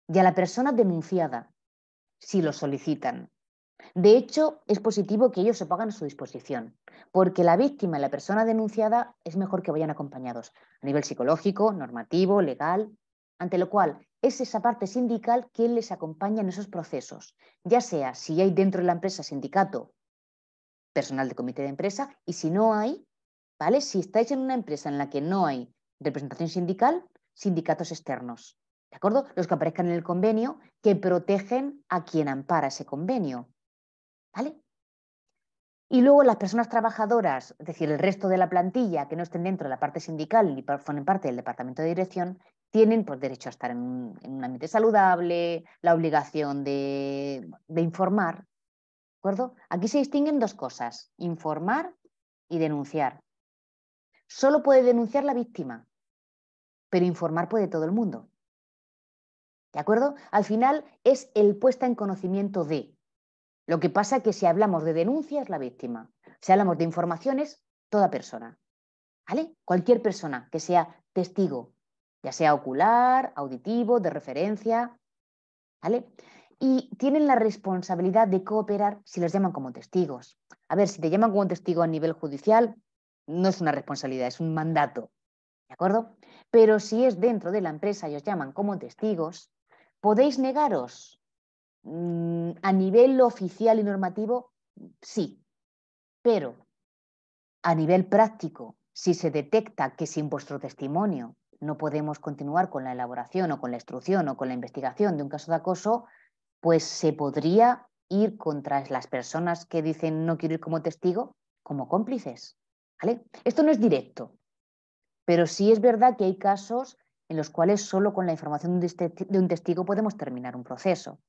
y a la persona denunciada, si lo solicitan. De hecho, es positivo que ellos se pongan a su disposición, porque la víctima y la persona denunciada es mejor que vayan acompañados a nivel psicológico, normativo, legal, ante lo cual es esa parte sindical quien les acompaña en esos procesos, ya sea si hay dentro de la empresa sindicato, personal de comité de empresa, y si no hay, ¿vale? Si estáis en una empresa en la que no hay representación sindical, sindicatos externos, ¿de acuerdo? Los que aparezcan en el convenio que protegen a quien ampara ese convenio. ¿Vale? Y luego las personas trabajadoras, es decir, el resto de la plantilla que no estén dentro de la parte sindical ni formen parte del departamento de dirección, tienen pues, derecho a estar en un ambiente saludable, la obligación de informar. ¿De acuerdo? Aquí se distinguen dos cosas, informar y denunciar. Solo puede denunciar la víctima, pero informar puede todo el mundo. ¿De acuerdo? Al final es el puesta en conocimiento de. Lo que pasa es que si hablamos de denuncia es la víctima. Si hablamos de informaciones, toda persona. ¿Vale? Cualquier persona que sea testigo, ya sea ocular, auditivo, de referencia. ¿Vale? Y tienen la responsabilidad de cooperar si los llaman como testigos. A ver, si te llaman como testigo a nivel judicial, no es una responsabilidad, es un mandato. ¿De acuerdo? Pero si es dentro de la empresa y os llaman como testigos, podéis negaros. A nivel oficial y normativo, sí, pero a nivel práctico, si se detecta que sin vuestro testimonio no podemos continuar con la elaboración o con la instrucción o con la investigación de un caso de acoso, pues se podría ir contra las personas que dicen no quiero ir como testigo, como cómplices. ¿Vale? Esto no es directo, pero sí es verdad que hay casos en los cuales solo con la información de un testigo podemos terminar un proceso.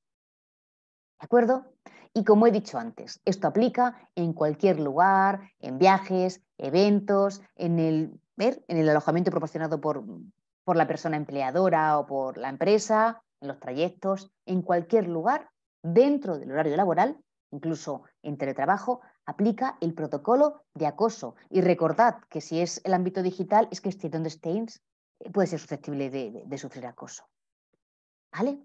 ¿De acuerdo? Y como he dicho antes, esto aplica en cualquier lugar, en viajes, eventos, en el alojamiento proporcionado por la persona empleadora o por la empresa, en los trayectos, en cualquier lugar, dentro del horario laboral, incluso en teletrabajo, aplica el protocolo de acoso. Y recordad que si es el ámbito digital, es que esté donde estéis, puede ser susceptible de sufrir acoso. ¿Vale?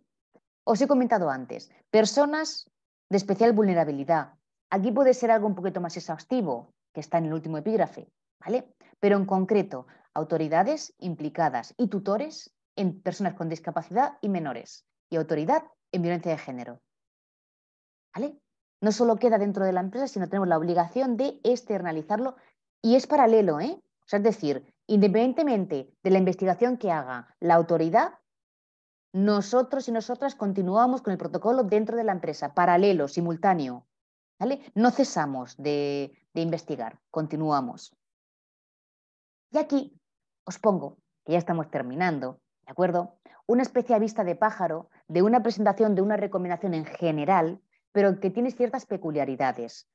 Os he comentado antes, personas de especial vulnerabilidad. Aquí puede ser algo un poquito más exhaustivo, que está en el último epígrafe, ¿vale? Pero en concreto, autoridades implicadas y tutores en personas con discapacidad y menores, y autoridad en violencia de género, ¿vale? No solo queda dentro de la empresa, sino tenemos la obligación de externalizarlo y es paralelo, ¿eh? O sea, es decir, independientemente de la investigación que haga la autoridad, nosotros y nosotras continuamos con el protocolo dentro de la empresa, paralelo, simultáneo. ¿Vale? No cesamos de investigar, continuamos. Y aquí os pongo, que ya estamos terminando, ¿de acuerdo? Una especie de vista de pájaro de una presentación de una recomendación en general, pero que tiene ciertas peculiaridades.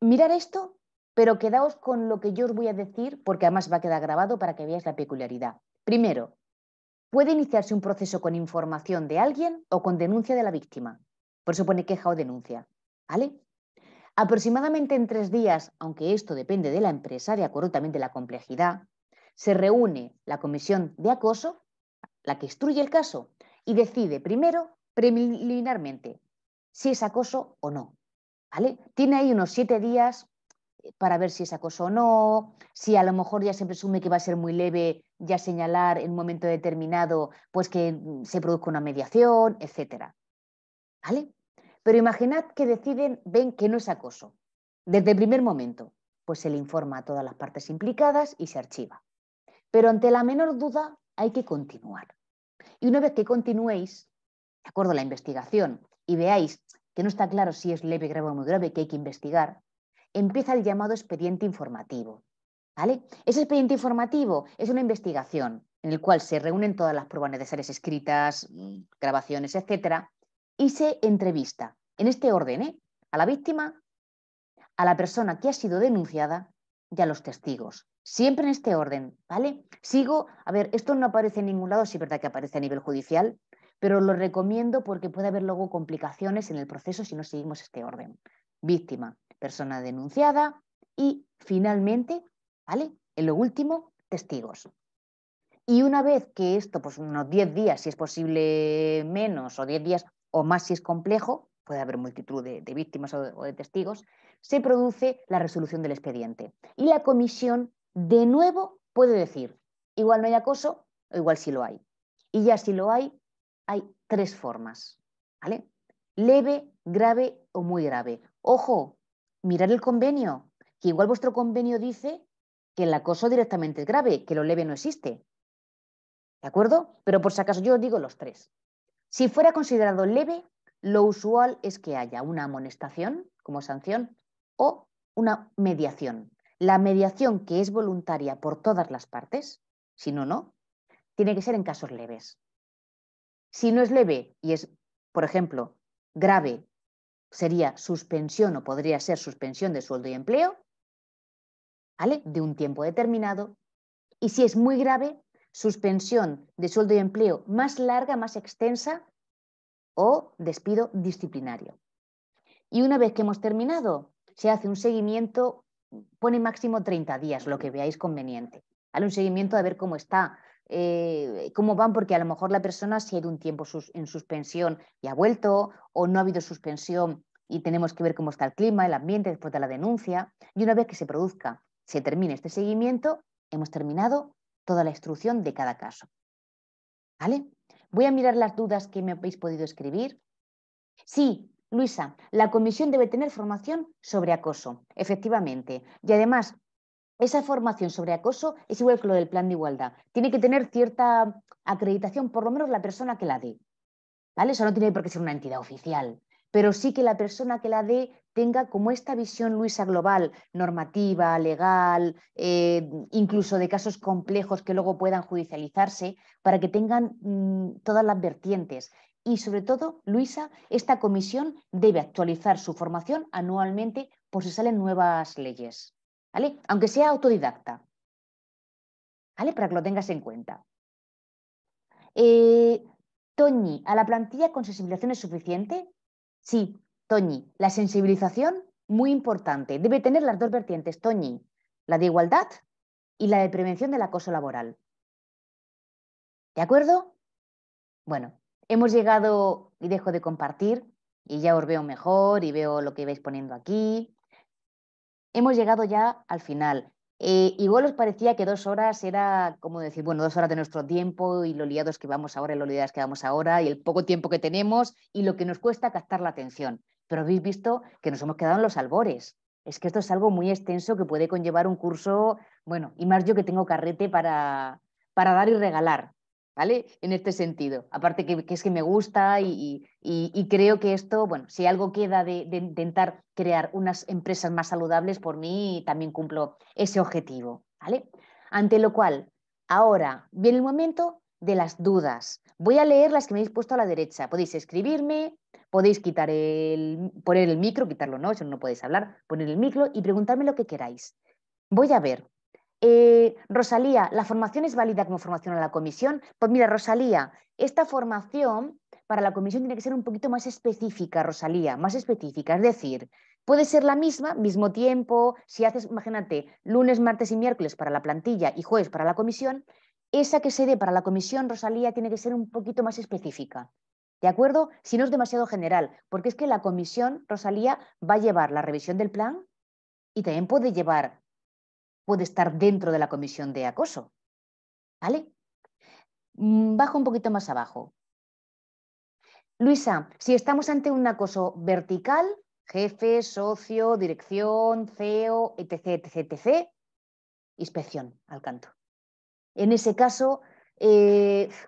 Mirar esto, pero quedaos con lo que yo os voy a decir, porque además va a quedar grabado para que veáis la peculiaridad. Primero, puede iniciarse un proceso con información de alguien o con denuncia de la víctima. Por eso pone queja o denuncia. ¿Vale? Aproximadamente en 3 días, aunque esto depende de la empresa, de acuerdo también de la complejidad, se reúne la comisión de acoso, la que instruye el caso, y decide primero, preliminarmente, si es acoso o no. ¿Vale? Tiene ahí unos 7 días para ver si es acoso o no, si a lo mejor ya se presume que va a ser muy leve, ya señalar en un momento determinado pues que se produzca una mediación, etcétera. ¿Vale? Pero imaginad que ven que no es acoso. Desde el primer momento, pues se le informa a todas las partes implicadas y se archiva. Pero ante la menor duda hay que continuar. Y una vez que continuéis, de acuerdo a la investigación, y veáis que no está claro si es leve, grave o muy grave, que hay que investigar, empieza el llamado expediente informativo. ¿Vale? Ese expediente informativo es una investigación en el cual se reúnen todas las pruebas necesarias escritas, grabaciones, etcétera, y se entrevista En este orden, ¿eh? A la víctima, a la persona que ha sido denunciada y a los testigos. Siempre en este orden, ¿vale? Sigo, a ver, esto no aparece en ningún lado, sí es verdad que aparece a nivel judicial, pero lo recomiendo porque puede haber luego complicaciones en el proceso si no seguimos este orden. Víctima, persona denunciada y finalmente, ¿vale? En lo último, testigos. Y una vez que esto, pues unos 10 días, si es posible menos, o 10 días o más si es complejo, puede haber multitud de víctimas o de testigos, se produce la resolución del expediente. Y la comisión, de nuevo, puede decir, igual no hay acoso, o igual sí lo hay. Y ya si lo hay 3 formas, ¿vale? Leve, grave o muy grave. Ojo, mirad el convenio, que igual vuestro convenio dice que el acoso directamente es grave, que lo leve no existe. ¿De acuerdo? Pero por si acaso yo os digo los 3. Si fuera considerado leve, lo usual es que haya una amonestación como sanción o una mediación. La mediación, que es voluntaria por todas las partes, si no, no, tiene que ser en casos leves. Si no es leve y es, por ejemplo, grave, sería suspensión o podría ser suspensión de sueldo y empleo, ¿vale? De un tiempo determinado. Y si es muy grave, suspensión de sueldo y empleo más larga, más extensa o despido disciplinario. Y una vez que hemos terminado, se hace un seguimiento, pone máximo 30 días, lo que veáis conveniente. ¿Vale? Un seguimiento de ver cómo está, cómo van, porque a lo mejor la persona se ha ido un tiempo en suspensión y ha vuelto, o no ha habido suspensión y tenemos que ver cómo está el clima, el ambiente después de la denuncia. Y una vez que se produzca, se termine este seguimiento, hemos terminado toda la instrucción de cada caso. ¿Vale? Voy a mirar las dudas que me habéis podido escribir. Sí, Luisa, la comisión debe tener formación sobre acoso, efectivamente. Y además, esa formación sobre acoso es igual que lo del plan de igualdad. Tiene que tener cierta acreditación, por lo menos la persona que la dé. ¿Vale? Eso no tiene por qué ser una entidad oficial, pero sí que la persona que la dé tenga como esta visión, Luisa, global, normativa, legal, incluso de casos complejos que luego puedan judicializarse, para que tengan todas las vertientes. Y sobre todo, Luisa, esta comisión debe actualizar su formación anualmente por si salen nuevas leyes, ¿vale? Aunque sea autodidacta, ¿vale? Para que lo tengas en cuenta. Toñi, ¿a la plantilla con sensibilización es suficiente? Sí, Toñi, la sensibilización, muy importante. Debe tener las dos vertientes, Toñi, la de igualdad y la de prevención del acoso laboral. ¿De acuerdo? Bueno, hemos llegado, y dejo de compartir, y ya os veo mejor y veo lo que vais poniendo aquí. Hemos llegado ya al final. Igual os parecía que 2 horas era como decir, bueno, 2 horas de nuestro tiempo y lo liados que vamos ahora y lo liadas que vamos ahora y el poco tiempo que tenemos y lo que nos cuesta captar la atención. Pero habéis visto que nos hemos quedado en los albores. Es que esto es algo muy extenso que puede conllevar un curso, bueno, y más yo que tengo carrete para dar y regalar, ¿vale? En este sentido. Aparte que es que me gusta y creo que esto, bueno, si algo queda de intentar crear unas empresas más saludables, por mí también cumplo ese objetivo, ¿vale? Ante lo cual, ahora viene el momento de las dudas. Voy a leer las que me habéis puesto a la derecha. Podéis escribirme, podéis poner el micro, quitarlo no, eso no podéis hablar, poner el micro y preguntarme lo que queráis. Voy a ver. Rosalía, ¿la formación es válida como formación a la comisión? Pues mira, Rosalía, esta formación para la comisión tiene que ser un poquito más específica, Rosalía, más específica. Es decir, puede ser la misma, mismo tiempo, si haces, imagínate, lunes, martes y miércoles para la plantilla y jueves para la comisión, esa que se dé para la comisión, Rosalía, tiene que ser un poquito más específica. ¿De acuerdo? Si no es demasiado general, porque es que la comisión, Rosalía, va a llevar la revisión del plan y también puede estar dentro de la comisión de acoso. ¿Vale? Bajo un poquito más abajo. Luisa, si estamos ante un acoso vertical, jefe, socio, dirección, CEO, etc., etc., etc., inspección al canto. En ese caso,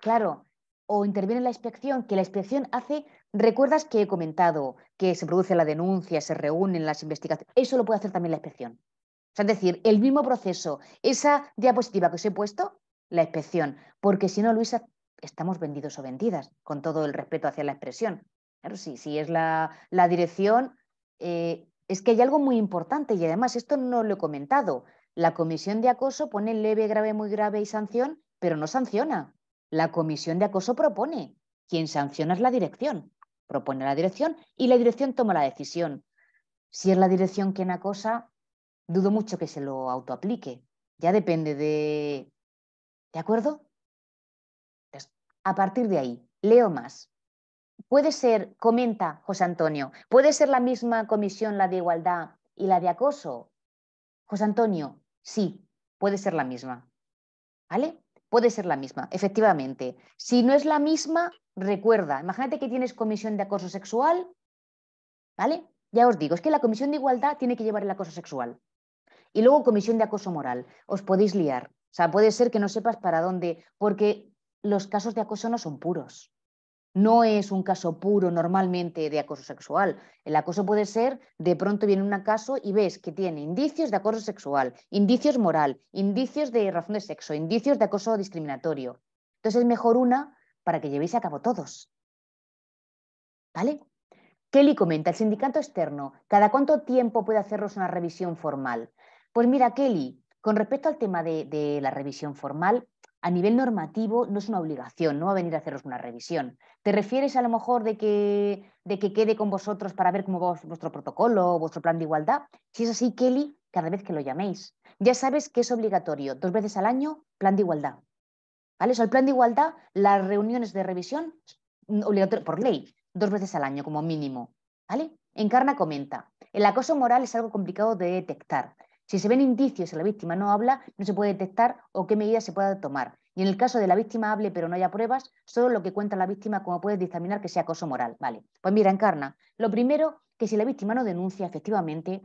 claro, o interviene la inspección, que la inspección hace, recuerdas que he comentado que se produce la denuncia, se reúnen las investigaciones, eso lo puede hacer también la inspección. O sea, es decir, el mismo proceso, esa diapositiva que os he puesto, la inspección, porque si no, Luisa, estamos vendidos o vendidas, con todo el respeto hacia la expresión. Claro, sí, sí, es la dirección. Es que hay algo muy importante y además esto no lo he comentado. La comisión de acoso pone leve, grave, muy grave y sanción, pero no sanciona. La comisión de acoso propone. Quien sanciona es la dirección. Propone la dirección y la dirección toma la decisión. Si es la dirección quien acosa, dudo mucho que se lo autoaplique. Ya depende de... ¿De acuerdo? Entonces, a partir de ahí, leo más. Puede ser, comenta José Antonio, puede ser la misma comisión la de igualdad y la de acoso. José Antonio, sí, puede ser la misma. ¿Vale? Puede ser la misma, efectivamente. Si no es la misma, recuerda, imagínate que tienes comisión de acoso sexual, ¿vale? Ya os digo, es que la comisión de igualdad tiene que llevar el acoso sexual. Y luego comisión de acoso moral. Os podéis liar. O sea, puede ser que no sepas para dónde, porque los casos de acoso no son puros. No es un caso puro normalmente de acoso sexual. El acoso puede ser, de pronto viene un caso y ves que tiene indicios de acoso sexual, indicios moral, indicios de razón de sexo, indicios de acoso discriminatorio. Entonces es mejor una para que llevéis a cabo todos. ¿Vale? Kelly comenta, el sindicato externo, ¿cada cuánto tiempo puede hacernos una revisión formal? Pues mira, Kelly, con respecto al tema de la revisión formal, a nivel normativo no es una obligación, no va a venir a haceros una revisión. ¿Te refieres a lo mejor de que quede con vosotros para ver cómo va vuestro protocolo, vuestro plan de igualdad? Si es así, Kelly, cada vez que lo llaméis. Ya sabes que es obligatorio, 2 veces al año, plan de igualdad. ¿Vale? O sea, el plan de igualdad, las reuniones de revisión, obligatorio por ley, 2 veces al año como mínimo. ¿Vale? Encarna comenta, el acoso moral es algo complicado de detectar. Si se ven indicios y la víctima no habla, no se puede detectar o qué medidas se pueda tomar. Y en el caso de la víctima hable pero no haya pruebas, solo lo que cuenta la víctima como puedes dictaminar que sea acoso moral. Vale. Pues mira, Encarna, lo primero, que si la víctima no denuncia efectivamente,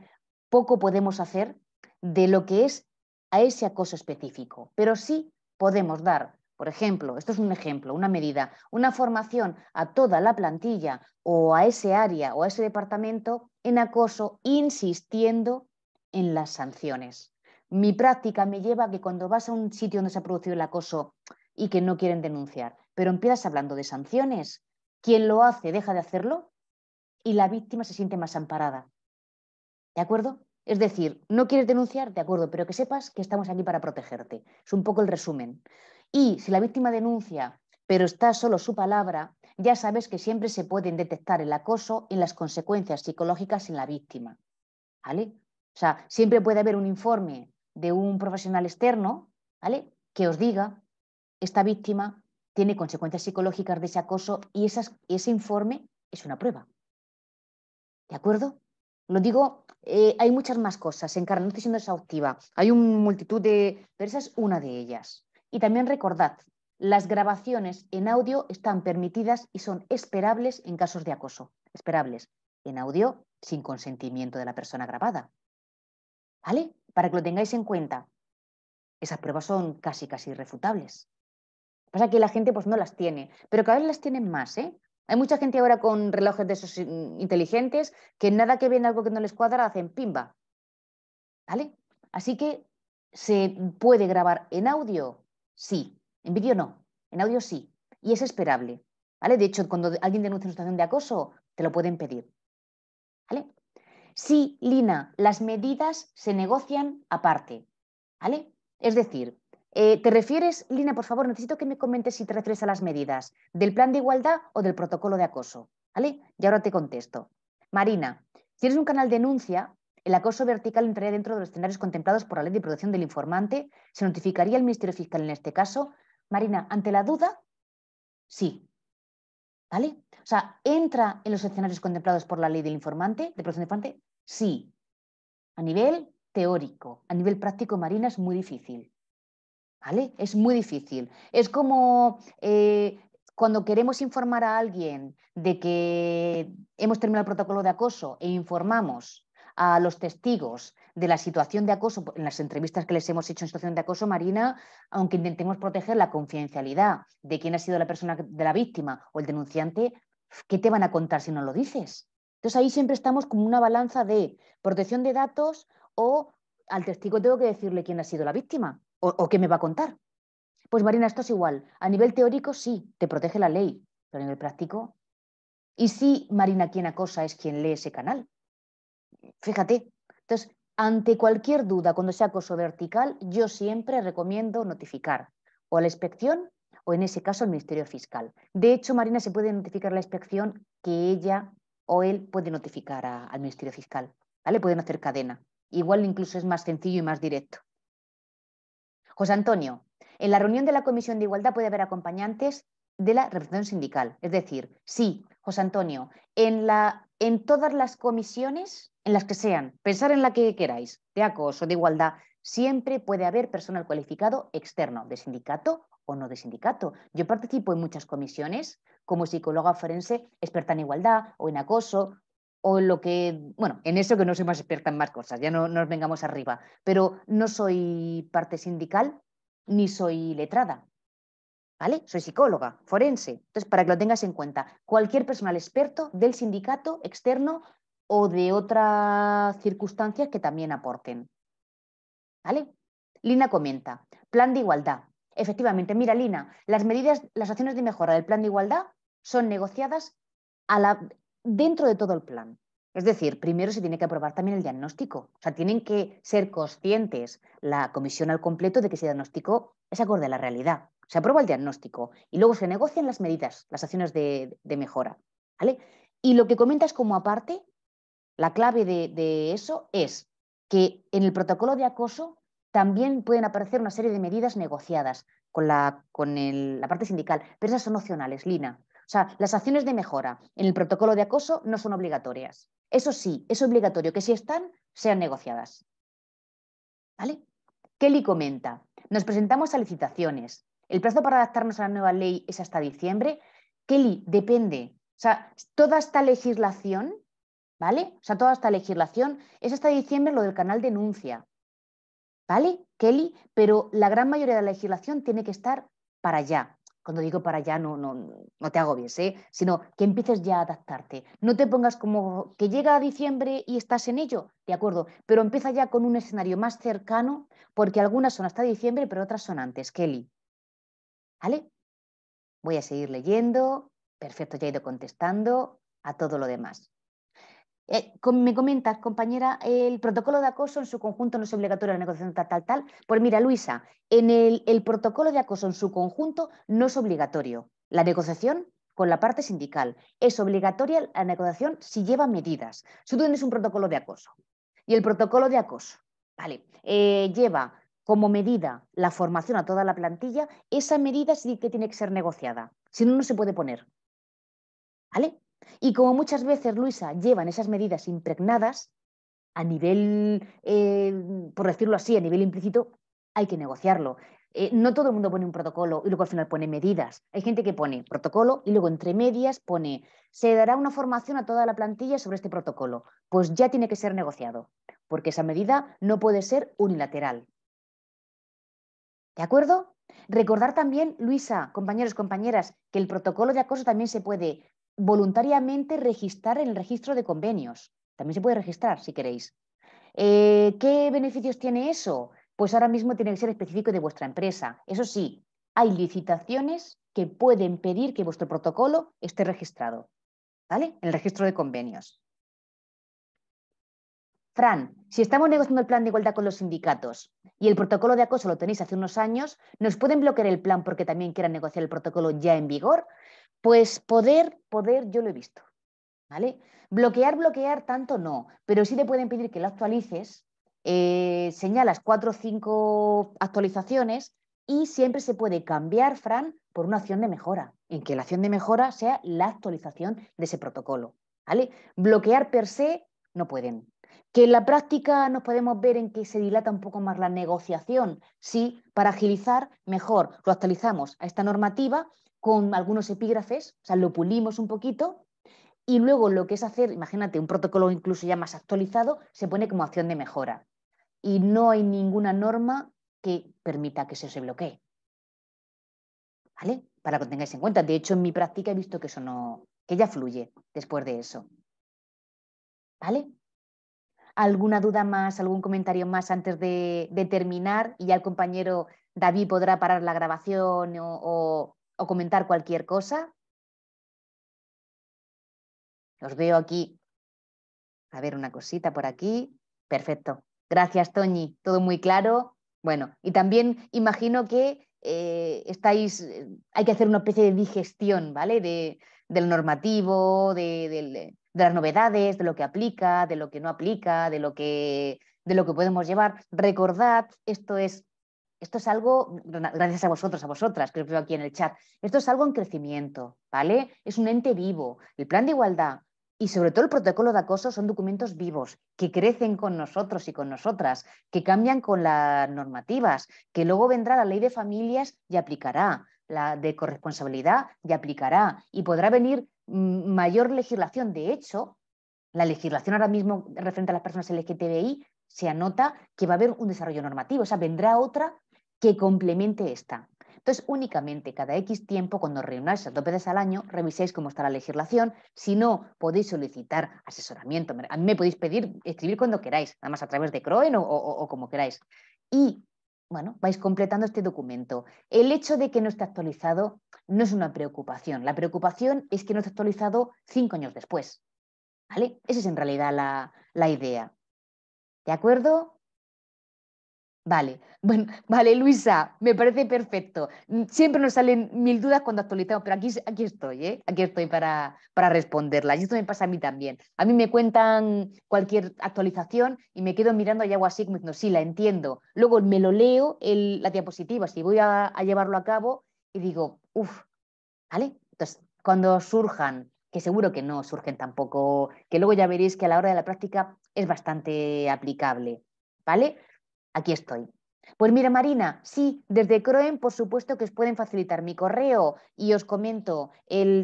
poco podemos hacer de lo que es a ese acoso específico. Pero sí podemos dar, por ejemplo, esto es un ejemplo, una medida, una formación a toda la plantilla o a ese área o a ese departamento en acoso, insistiendo en las sanciones. Mi práctica me lleva a que cuando vas a un sitio donde se ha producido el acoso y que no quieren denunciar, pero empiezas hablando de sanciones, quien lo hace deja de hacerlo y la víctima se siente más amparada. ¿De acuerdo? Es decir, no quieres denunciar, de acuerdo, pero que sepas que estamos aquí para protegerte. Es un poco el resumen. Y si la víctima denuncia, pero está solo su palabra, ya sabes que siempre se pueden detectar el acoso y las consecuencias psicológicas en la víctima. ¿Vale? O sea, siempre puede haber un informe de un profesional externo, ¿vale? Que os diga, esta víctima tiene consecuencias psicológicas de ese acoso y ese informe es una prueba. ¿De acuerdo? Lo digo, hay muchas más cosas, Encarna, no estoy siendo exhaustiva. Hay una multitud pero esa es una de ellas. Y también recordad, las grabaciones en audio están permitidas y son esperables en casos de acoso. Esperables en audio sin consentimiento de la persona grabada. ¿Vale? Para que lo tengáis en cuenta. Esas pruebas son casi irrefutables. Pasa que la gente pues no las tiene, pero cada vez las tienen más, ¿eh? Hay mucha gente ahora con relojes de esos inteligentes que nada que ven algo que no les cuadra hacen pimba, ¿vale? Así que se puede grabar en audio, sí, en vídeo no, en audio sí, y es esperable, ¿vale? De hecho, cuando alguien denuncia una situación de acoso, te lo pueden pedir, ¿vale? Sí, Lina, las medidas se negocian aparte, ¿vale? Es decir, ¿te refieres, Lina, por favor, necesito que me comentes si te refieres a las medidas del plan de igualdad o del protocolo de acoso, ¿vale? Y ahora te contesto. Marina, si eres un canal de denuncia, el acoso vertical entraría dentro de los escenarios contemplados por la Ley de Protección del Informante, se notificaría al Ministerio Fiscal en este caso. Marina, ante la duda, sí, ¿vale? O sea, ¿entra en los escenarios contemplados por la Ley del Informante, de Protección del Informante? Sí, a nivel teórico, a nivel práctico, Marina, es muy difícil. ¿Vale? Es muy difícil. Es como cuando queremos informar a alguien de que hemos terminado el protocolo de acoso e informamos a los testigos de la situación de acoso en las entrevistas que les hemos hecho en situación de acoso, Marina, aunque intentemos proteger la confidencialidad de quién ha sido la persona de la víctima o el denunciante, ¿qué te van a contar si no lo dices? Entonces ahí siempre estamos como una balanza de protección de datos o al testigo tengo que decirle quién ha sido la víctima o qué me va a contar. Pues Marina, esto es igual. A nivel teórico sí, te protege la ley, pero a nivel práctico ¿Y si Marina Quien Acosa es quien lee ese canal? Fíjate. Entonces, ante cualquier duda, cuando sea acoso vertical, yo siempre recomiendo notificar o a la inspección o en ese caso al Ministerio Fiscal. De hecho, Marina se puede notificar a la inspección que ella o él puede notificar al Ministerio Fiscal. ¿Vale? Pueden hacer cadena. Igual incluso es más sencillo y más directo. José Antonio, en la reunión de la Comisión de Igualdad puede haber acompañantes de la representación sindical. Es decir, sí, José Antonio, en todas las comisiones, en las que sean, pensar en la que queráis, de acoso, de igualdad, siempre puede haber personal cualificado externo, de sindicato o no de sindicato. Yo participo en muchas comisiones como psicóloga forense experta en igualdad o en acoso o en lo que, bueno, en eso que no soy más experta en más cosas, ya no nos vengamos arriba, pero no soy parte sindical ni soy letrada, ¿vale? Soy psicóloga, forense. Entonces, para que lo tengas en cuenta, cualquier personal experto del sindicato externo o de otras circunstancias que también aporten, ¿vale? Lina comenta, plan de igualdad. Efectivamente, mira, Lina, las medidas, las acciones de mejora del plan de igualdad son negociadas dentro de todo el plan. Es decir, primero se tiene que aprobar también el diagnóstico. O sea, tienen que ser conscientes la comisión al completo de que ese diagnóstico es acorde a la realidad. Se aprueba el diagnóstico y luego se negocian las medidas, las acciones de mejora. ¿Vale? Y lo que comentas como aparte, la clave de eso es que en el protocolo de acoso también pueden aparecer una serie de medidas negociadas con la parte sindical, pero esas son opcionales, Lina. O sea, las acciones de mejora en el protocolo de acoso no son obligatorias. Eso sí, es obligatorio que si están, sean negociadas. ¿Vale? Kelly comenta, nos presentamos a licitaciones. El plazo para adaptarnos a la nueva ley es hasta diciembre. Kelly, depende. O sea, toda esta legislación, ¿vale? O sea, toda esta legislación es hasta diciembre lo del canal denuncia. ¿Vale, Kelly? Pero la gran mayoría de la legislación tiene que estar para allá. Cuando digo para allá, no te agobies, sino que empieces ya a adaptarte. No te pongas como que llega a diciembre y estás en ello, de acuerdo, pero empieza ya con un escenario más cercano, porque algunas son hasta diciembre, pero otras son antes, Kelly. ¿Vale? Voy a seguir leyendo. Perfecto, ya he ido contestando a todo lo demás. Me comentas, compañera, el protocolo de acoso en su conjunto no es obligatorio la negociación tal. Pues mira, Luisa, en el protocolo de acoso en su conjunto no es obligatorio la negociación con la parte sindical. Es obligatoria la negociación si lleva medidas. Si tú tienes un protocolo de acoso y el protocolo de acoso, vale, lleva como medida la formación a toda la plantilla, esa medida sí que tiene que ser negociada. Si no, no se puede poner. ¿Vale? Y como muchas veces, Luisa, llevan esas medidas impregnadas a nivel, por decirlo así, a nivel implícito, hay que negociarlo. No todo el mundo pone un protocolo y luego al final pone medidas. Hay gente que pone protocolo y luego entre medias pone, se dará una formación a toda la plantilla sobre este protocolo. Pues ya tiene que ser negociado, porque esa medida no puede ser unilateral. ¿De acuerdo? Recordar también, Luisa, compañeros, compañeras, que el protocolo de acoso también se puede voluntariamente registrar en el registro de convenios. También se puede registrar si queréis. ¿Qué beneficios tiene eso? Pues ahora mismo tiene que ser específico de vuestra empresa. Eso sí, hay licitaciones que pueden pedir que vuestro protocolo esté registrado, ¿vale? En el registro de convenios. Fran, si estamos negociando el plan de igualdad con los sindicatos y el protocolo de acoso lo tenéis hace unos años, ¿nos pueden bloquear el plan porque también quieran negociar el protocolo ya en vigor? Pues poder, yo lo he visto, ¿vale? Bloquear tanto no, pero sí te pueden pedir que lo actualices, señalas 4 o 5 actualizaciones y siempre se puede cambiar, Fran, por una acción de mejora, en que la acción de mejora sea la actualización de ese protocolo, ¿vale? Bloquear per se no pueden. Que en la práctica nos podemos ver en que se dilata un poco más la negociación. Sí, para agilizar, mejor lo actualizamos a esta normativa con algunos epígrafes, o sea, lo pulimos un poquito y luego lo que es hacer, imagínate, un protocolo incluso ya más actualizado, se pone como acción de mejora. Y no hay ninguna norma que permita que se bloquee. ¿Vale? Para que lo tengáis en cuenta. De hecho, en mi práctica he visto que eso no, que ya fluye después de eso. ¿Vale? ¿Alguna duda más, algún comentario más antes de terminar? Y ya el compañero David podrá parar la grabación o comentar cualquier cosa. Os veo aquí. A ver, una cosita por aquí. Perfecto. Gracias, Toñi. Todo muy claro. Bueno, y también imagino que hay que hacer una especie de digestión, ¿vale? Del normativo, de las novedades, de lo que aplica, de lo que no aplica, de lo que podemos llevar. Recordad, esto es algo, gracias a vosotros, a vosotras, que os veo aquí en el chat, esto es algo en crecimiento, ¿vale? Es un ente vivo. El plan de igualdad y sobre todo el protocolo de acoso son documentos vivos que crecen con nosotros y con nosotras, que cambian con las normativas, que luego vendrá la ley de familias y aplicará, la de corresponsabilidad y aplicará, y podrá venir mayor legislación. De hecho, la legislación ahora mismo referente a las personas LGTBI se anota que va a haber un desarrollo normativo, o sea, vendrá otra que complemente esta. Entonces, únicamente cada X tiempo, cuando reunáis 2 veces al año, reviséis cómo está la legislación. Si no, podéis solicitar asesoramiento. A mí me podéis pedir, escribir cuando queráis, nada más a través de Croen o como queráis. Y, bueno, vais completando este documento. El hecho de que no esté actualizado no es una preocupación. La preocupación es que no esté actualizado 5 años después. ¿Vale? Esa es en realidad la idea. ¿De acuerdo? Vale, bueno, vale, Luisa, me parece perfecto. Siempre nos salen 1000 dudas cuando actualizamos, pero aquí estoy, ¿eh? Aquí estoy para responderlas. Y esto me pasa a mí también. A mí me cuentan cualquier actualización y me quedo mirando y hago así como diciendo, sí, la entiendo. Luego me lo leo la diapositiva, si voy a llevarlo a cabo y digo, uff, ¿vale? Entonces, cuando surjan, que seguro que no surgen tampoco, que luego ya veréis que a la hora de la práctica es bastante aplicable, ¿vale? Aquí estoy. Pues mira, Marina, sí, desde Croen, por supuesto que os pueden facilitar mi correo y os comento,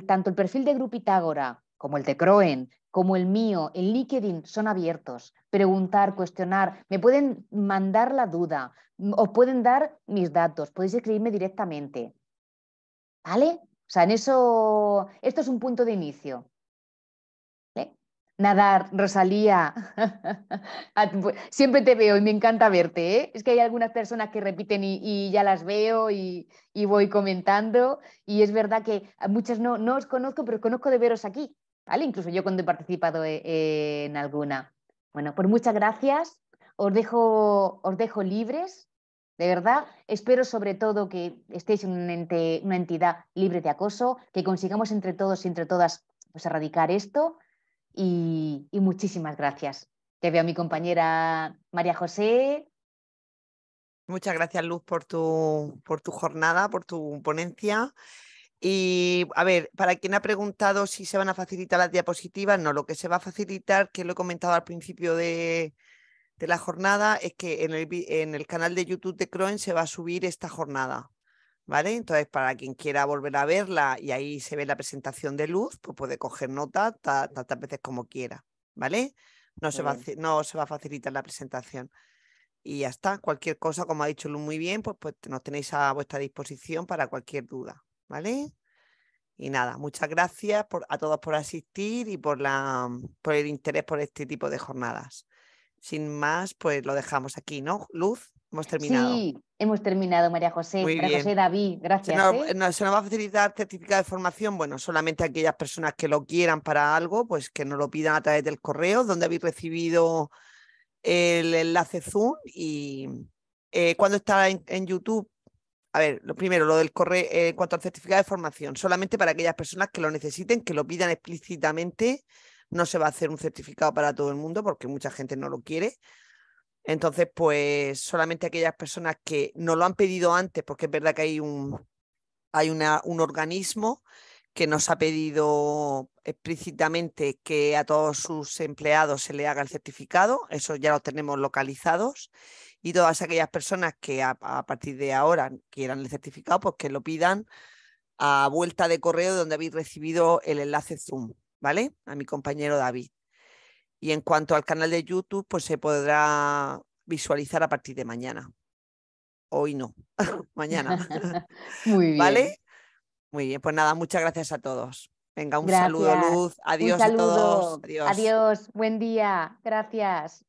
tanto el perfil de Grupo Pitágora como el de Croen, como el mío, el LinkedIn, son abiertos. Preguntar, cuestionar, me pueden mandar la duda, os pueden dar mis datos, podéis escribirme directamente, ¿vale? O sea, en eso, esto es un punto de inicio. Nada, Rosalía. Siempre te veo y me encanta verte, ¿eh? Es que hay algunas personas que repiten y ya las veo y voy comentando. Y es verdad que a muchas no os conozco, pero os conozco de veros aquí, ¿vale? Incluso yo cuando he participado en alguna. Bueno, pues muchas gracias. Os dejo libres, de verdad. Espero sobre todo que estéis en una entidad libre de acoso, que consigamos entre todos y entre todas pues, erradicar esto y muchísimas gracias. Te veo a mi compañera María José. Muchas gracias, Luz, por tu jornada, por tu ponencia. Y a ver, para quien ha preguntado si se van a facilitar las diapositivas, no, lo que se va a facilitar, que lo he comentado al principio de la jornada, es que en el canal de YouTube de Croen se va a subir esta jornada, ¿vale? Entonces, para quien quiera volver a verla y ahí se ve la presentación de Luz, pues puede coger nota tantas veces como quiera, ¿vale? No se va a facilitar la presentación. Y ya está, cualquier cosa, como ha dicho Luz muy bien, pues nos tenéis a vuestra disposición para cualquier duda, ¿vale? Y nada, muchas gracias a todos por asistir y por el interés por este tipo de jornadas. Sin más, pues lo dejamos aquí, ¿no? Luz, hemos terminado. Sí, hemos terminado, María José. Muy María José, bien. David, gracias, ¿eh? Se nos va a facilitar certificado de formación, bueno, solamente aquellas personas que lo quieran para algo, pues que nos lo pidan a través del correo, donde habéis recibido el enlace Zoom y cuando está en YouTube. A ver, lo primero, lo del correo, en cuanto al certificado de formación, solamente para aquellas personas que lo necesiten, que lo pidan explícitamente. No se va a hacer un certificado para todo el mundo porque mucha gente no lo quiere. Entonces, pues solamente aquellas personas que no lo han pedido antes, porque es verdad que hay un organismo que nos ha pedido explícitamente que a todos sus empleados se le haga el certificado, eso ya lo tenemos localizados, y todas aquellas personas que a partir de ahora quieran el certificado, pues que lo pidan a vuelta de correo donde habéis recibido el enlace Zoom, ¿vale? A mi compañero David. Y en cuanto al canal de YouTube, pues se podrá visualizar a partir de mañana. Hoy no, mañana. Muy ¿Vale? bien. Muy bien, pues nada, muchas gracias a todos. Venga, un saludo, Gracias. Luz. Un Adiós a todos. saludo. Adiós. Adiós. Buen día. Gracias.